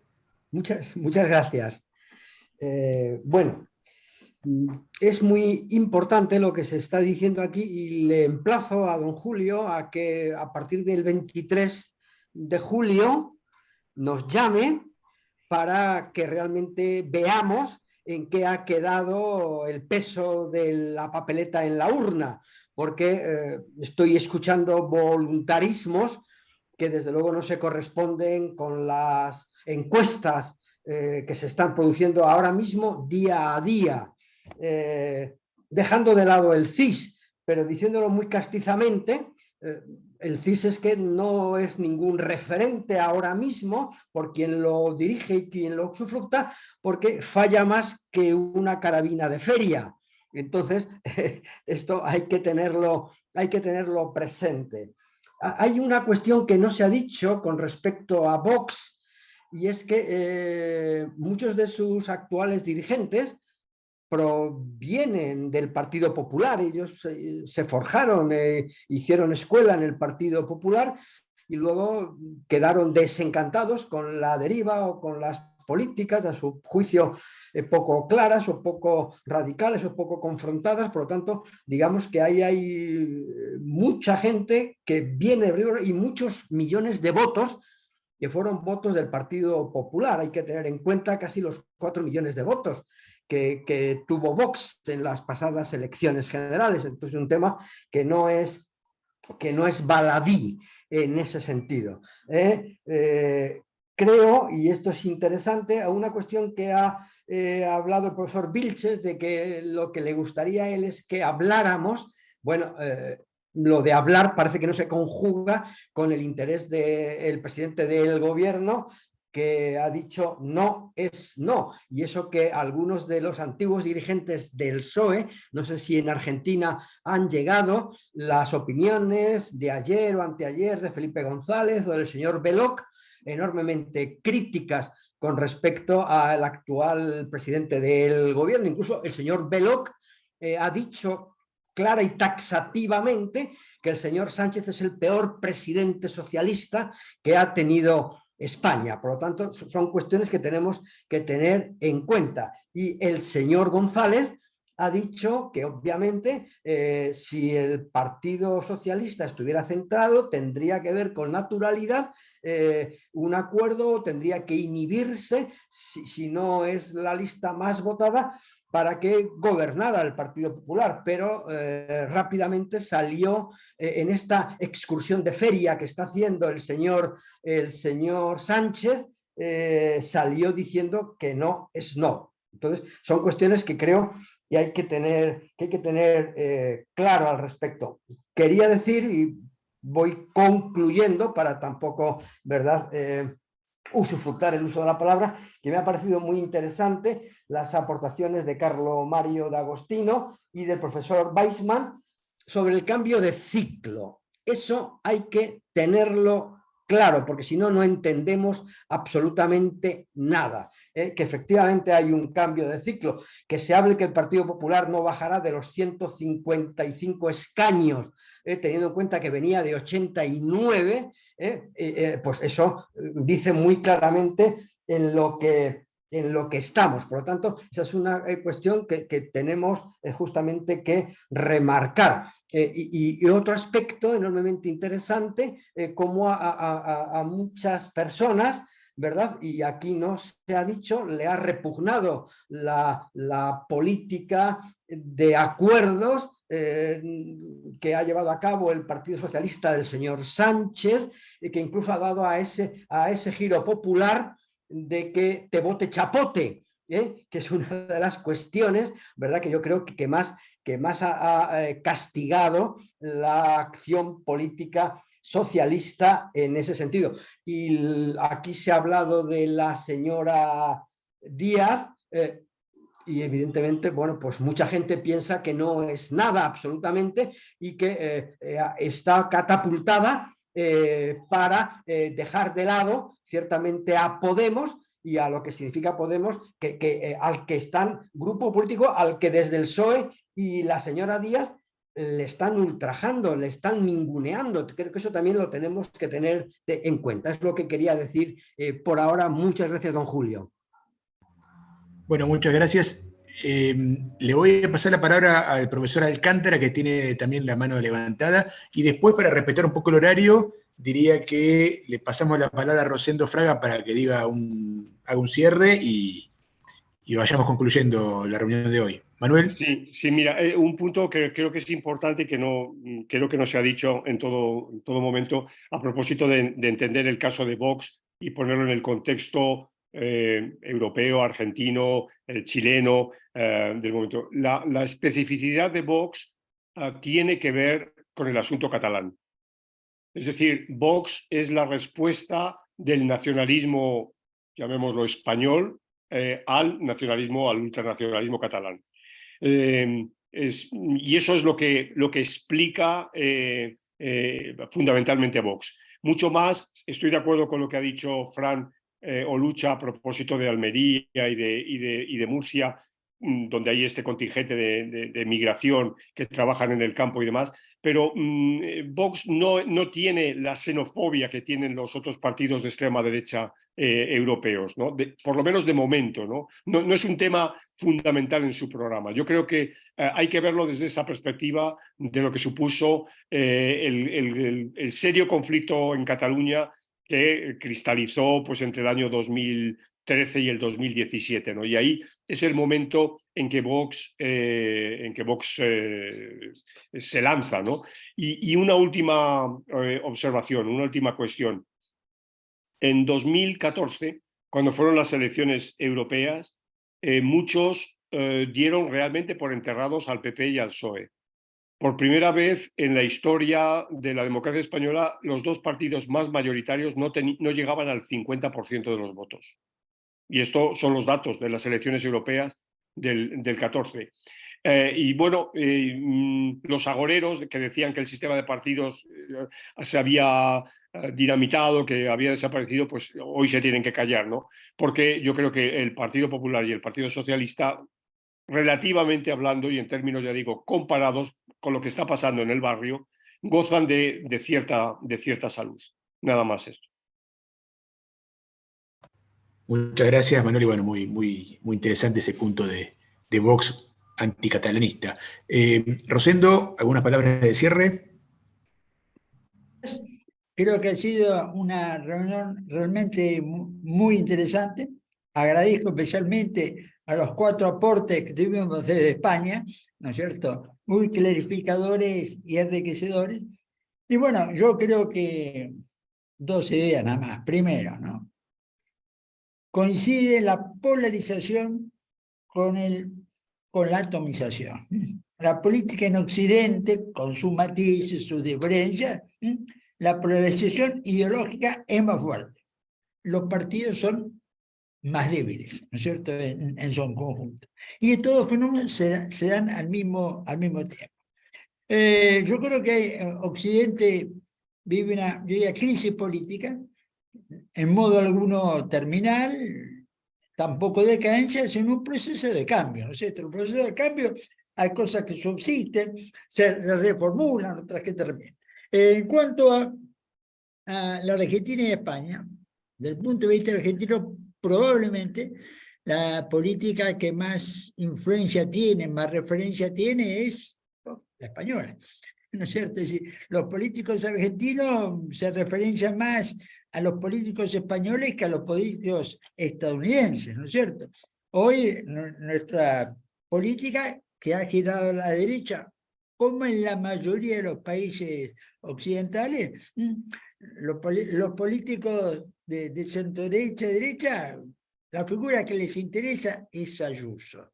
Speaker 3: Muchas gracias. Bueno, es muy importante lo que se está diciendo aquí, y le emplazo a don Julio a que a partir del 23 de julio nos llame para que realmente veamos en qué ha quedado el peso de la papeleta en la urna, porque estoy escuchando voluntarismos que desde luego no se corresponden con las encuestas que se están produciendo ahora mismo día a día, dejando de lado el CIS, pero diciéndolo muy castizamente, el CIS es que no es ningún referente ahora mismo por quien lo dirige y quien lo sufructa, porque falla más que una carabina de feria. Entonces, esto hay que tenerlo presente. Hay una cuestión que no se ha dicho con respecto a Vox, y es que muchos de sus actuales dirigentes provienen del Partido Popular. Ellos se forjaron, hicieron escuela en el Partido Popular y luego quedaron desencantados con la deriva o con las políticas, a su juicio poco claras o poco radicales o poco confrontadas. Por lo tanto, digamos que hay mucha gente que viene y muchos millones de votos que fueron votos del Partido Popular. Hay que tener en cuenta casi los 4 millones de votos que tuvo Vox en las pasadas elecciones generales. Entonces, un tema que no es baladí en ese sentido. Creo, y esto es interesante, a una cuestión que ha hablado el profesor Vilches, de que lo que le gustaría a él es que habláramos. Bueno, lo de hablar parece que no se conjuga con el interés del presidente del gobierno, que ha dicho no es no. Y eso que algunos de los antiguos dirigentes del PSOE, no sé si en Argentina han llegado las opiniones de ayer o anteayer de Felipe González o del señor Belloc, enormemente críticas con respecto al actual presidente del gobierno. Incluso el señor Belloc ha dicho clara y taxativamente que el señor Sánchez es el peor presidente socialista que ha tenido España. Por lo tanto, son cuestiones que tenemos que tener en cuenta. Y el señor González ha dicho que obviamente si el Partido Socialista estuviera centrado, tendría que ver con naturalidad un acuerdo, tendría que inhibirse, si no es la lista más votada, para que gobernara el Partido Popular, pero rápidamente salió en esta excursión de feria que está haciendo el señor Sánchez, salió diciendo que no es no. Entonces, son cuestiones que creo que hay que tener claro al respecto. Quería decir, y voy concluyendo para tampoco, ¿verdad?, usufructar el uso de la palabra, que me ha parecido muy interesante las aportaciones de Carlo Mario D'Agostino y del profesor Weissman sobre el cambio de ciclo. Eso hay que tenerlo claro, porque si no, no entendemos absolutamente nada. Que efectivamente hay un cambio de ciclo, que se hable que el Partido Popular no bajará de los 155 escaños, teniendo en cuenta que venía de 89, pues eso dice muy claramente en lo que estamos. Por lo tanto, esa es una cuestión que tenemos justamente que remarcar. Y otro aspecto enormemente interesante, como a muchas personas, ¿verdad?, y aquí no se ha dicho, le ha repugnado la política de acuerdos que ha llevado a cabo el Partido Socialista del señor Sánchez, que incluso ha dado a ese giro popular de que te vote chapote, que es una de las cuestiones, ¿verdad?, que yo creo que más ha castigado la acción política socialista en ese sentido. Y aquí se ha hablado de la señora Díaz, y evidentemente, bueno, pues mucha gente piensa que no es nada absolutamente y que está catapultada para dejar de lado ciertamente a Podemos y a lo que significa Podemos, al que están, grupo político al que desde el PSOE y la señora Díaz le están ultrajando, le están ninguneando. Creo que eso también lo tenemos que tener en cuenta. Es lo que quería decir por ahora. Muchas gracias, don Julio.
Speaker 1: Bueno, muchas gracias. Le voy a pasar la palabra al profesor Alcántara, que tiene también la mano levantada, y después, para respetar un poco el horario, diría que le pasamos la palabra a Rosendo Fraga para que haga un cierre y vayamos concluyendo la reunión de hoy. Manuel.
Speaker 5: Sí, mira, un punto que creo que es importante y que creo que no se ha dicho en todo momento, a propósito de entender el caso de Vox y ponerlo en el contexto europeo, argentino, chileno del momento. La especificidad de Vox tiene que ver con el asunto catalán. Es decir, Vox es la respuesta del nacionalismo, llamémoslo español, al ultranacionalismo catalán. Y eso es lo que explica fundamentalmente a Vox. Mucho más, estoy de acuerdo con lo que ha dicho Fran o lucha a propósito de Almería y de Murcia, donde hay este contingente de migración que trabajan en el campo y demás, pero Vox no tiene la xenofobia que tienen los otros partidos de extrema derecha europeos, ¿no? Por lo menos de momento, ¿no? No es un tema fundamental en su programa. Yo creo que hay que verlo desde esta perspectiva de lo que supuso el serio conflicto en Cataluña que cristalizó pues, entre el año 2013 y el 2017, ¿no? Y ahí es el momento en que Vox se lanza, ¿no? Y una última observación, una última cuestión. En 2014, cuando fueron las elecciones europeas, muchos dieron realmente por enterrados al PP y al PSOE. Por primera vez en la historia de la democracia española, los dos partidos más mayoritarios no llegaban al 50% de los votos. Y estos son los datos de las elecciones europeas del 14. Y bueno, los agoreros que decían que el sistema de partidos se había dinamitado, que había desaparecido, pues hoy se tienen que callar, ¿no? Porque yo creo que el Partido Popular y el Partido Socialista, relativamente hablando y en términos, ya digo, comparados con lo que está pasando en el barrio, gozan de cierta salud. Nada más esto.
Speaker 1: Muchas gracias, Manuel, y bueno, muy interesante ese punto de Vox anticatalanista. Rosendo, ¿algunas palabras de cierre?
Speaker 11: Creo que ha sido una reunión realmente muy interesante. Agradezco especialmente a los 4 aportes que tuvimos desde España, ¿no es cierto? Muy clarificadores y enriquecedores. Y bueno, yo creo que 2 ideas nada más. Primero, ¿no? Coincide la polarización con la atomización. La política en Occidente, con sus matices, sus diferencias, la polarización ideológica es más fuerte. Los partidos son más débiles, ¿no es cierto?, en su conjunto. Y estos fenómenos se dan al mismo tiempo. Yo creo que Occidente vive una crisis política, en modo alguno terminal, tampoco decadencia, sino un proceso de cambio, ¿no es cierto? Un proceso de cambio, hay cosas que subsisten, se reformulan, otras que terminan. En cuanto a la Argentina y España, desde el punto de vista argentino, probablemente la política que más influencia tiene, más referencia tiene, es la española, ¿no es cierto? Es decir, los políticos argentinos se referencian más a los políticos españoles que a los políticos estadounidenses, ¿no es cierto? Hoy nuestra política, que ha girado a la derecha, como en la mayoría de los países occidentales, los políticos de centro-derecha y derecha, la figura que les interesa es Ayuso.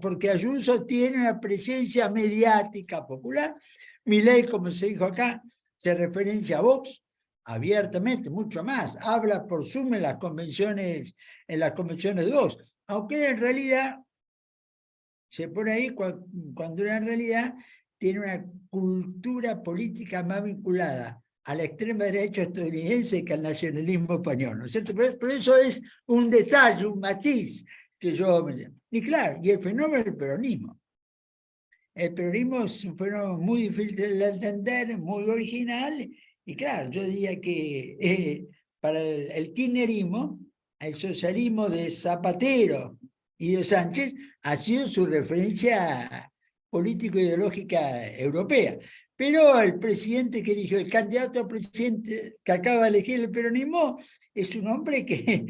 Speaker 11: Porque Ayuso tiene una presencia mediática popular. Milei, como se dijo acá, se referencia a Vox abiertamente, mucho más. Habla por Zoom en las convenciones de Vox. Aunque en realidad se pone ahí cuando en realidad tiene una cultura política más vinculada a la extrema derecha estadounidense que al nacionalismo español, ¿no es cierto? Pero eso es un detalle, un matiz que yo... Y claro, y el fenómeno del peronismo. El peronismo es un fenómeno muy difícil de entender, muy original, y claro, yo diría que para el kirchnerismo, el socialismo de Zapatero y de Sánchez ha sido su referencia político-ideológica europea. Pero el presidente que eligió, el candidato a presidente que acaba de elegir el peronismo, es un hombre que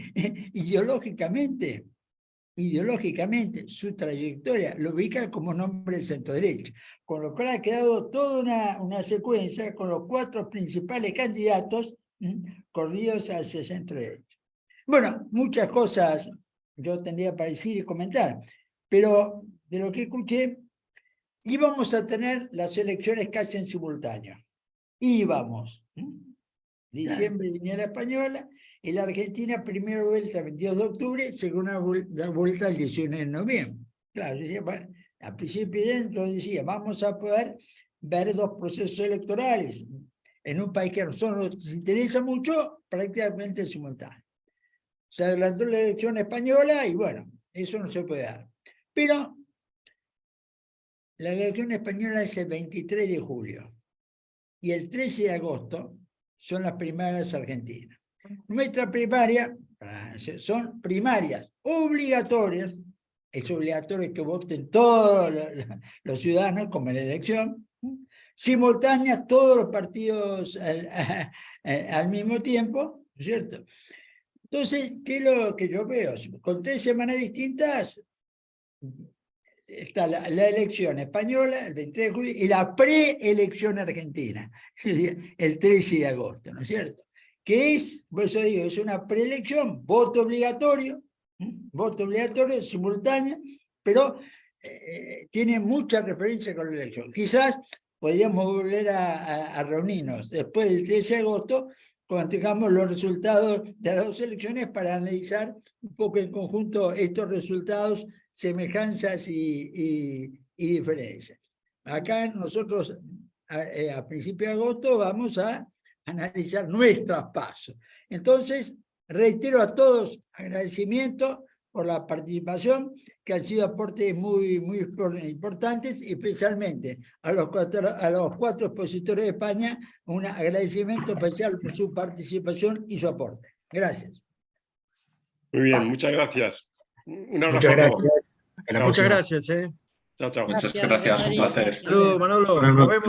Speaker 11: ideológicamente, su trayectoria lo ubica como un hombre del centro-derecha. Con lo cual ha quedado toda una secuencia con los 4 principales candidatos corridos hacia el centro-derecha. Bueno, muchas cosas yo tendría para decir y comentar, pero de lo que escuché, íbamos a tener las elecciones casi en simultáneo. Íbamos. Diciembre venía la española y la Argentina, primera vuelta 22 de octubre, segunda vuelta el 19 de noviembre. Claro, yo decía, bueno, al principio yo decía, vamos a poder ver 2 procesos electorales en un país que a nosotros nos interesa mucho, prácticamente simultáneo. se adelantó la elección española y bueno, eso no se puede dar. Pero la elección española es el 23 de julio y el 13 de agosto son las primarias argentinas. Nuestra primaria son primarias obligatorias, es obligatorio que voten todos los ciudadanos como en la elección, simultáneas todos los partidos al mismo tiempo, ¿no es cierto? Entonces, ¿qué es lo que yo veo? Con 3 semanas distintas está la elección española, el 23 de julio, y la preelección argentina, el 13 de agosto, ¿no es cierto? Que es, por eso digo, es una preelección, voto obligatorio simultáneo, pero tiene mucha referencia con la elección. Quizás podríamos volver a reunirnos después del 13 de agosto, cuando tengamos los resultados de las 2 elecciones para analizar un poco en conjunto estos resultados, semejanzas y diferencias. Acá nosotros a principios de agosto vamos a analizar nuestros pasos. Entonces, reitero a todos agradecimiento por la participación, que han sido aportes muy importantes, y especialmente a los 4 expositores de España, un agradecimiento especial por su participación y su aporte. Gracias.
Speaker 5: Muy bien, muchas gracias. Un abrazo
Speaker 1: Muchas
Speaker 5: a todos.
Speaker 1: gracias. Hasta la
Speaker 7: Muchas
Speaker 1: próxima.
Speaker 7: gracias.
Speaker 5: Chao, chao.
Speaker 2: Muchas gracias, un placer.
Speaker 7: Saludos, Manolo.
Speaker 9: Buenas
Speaker 7: Nos
Speaker 9: noches.
Speaker 7: vemos.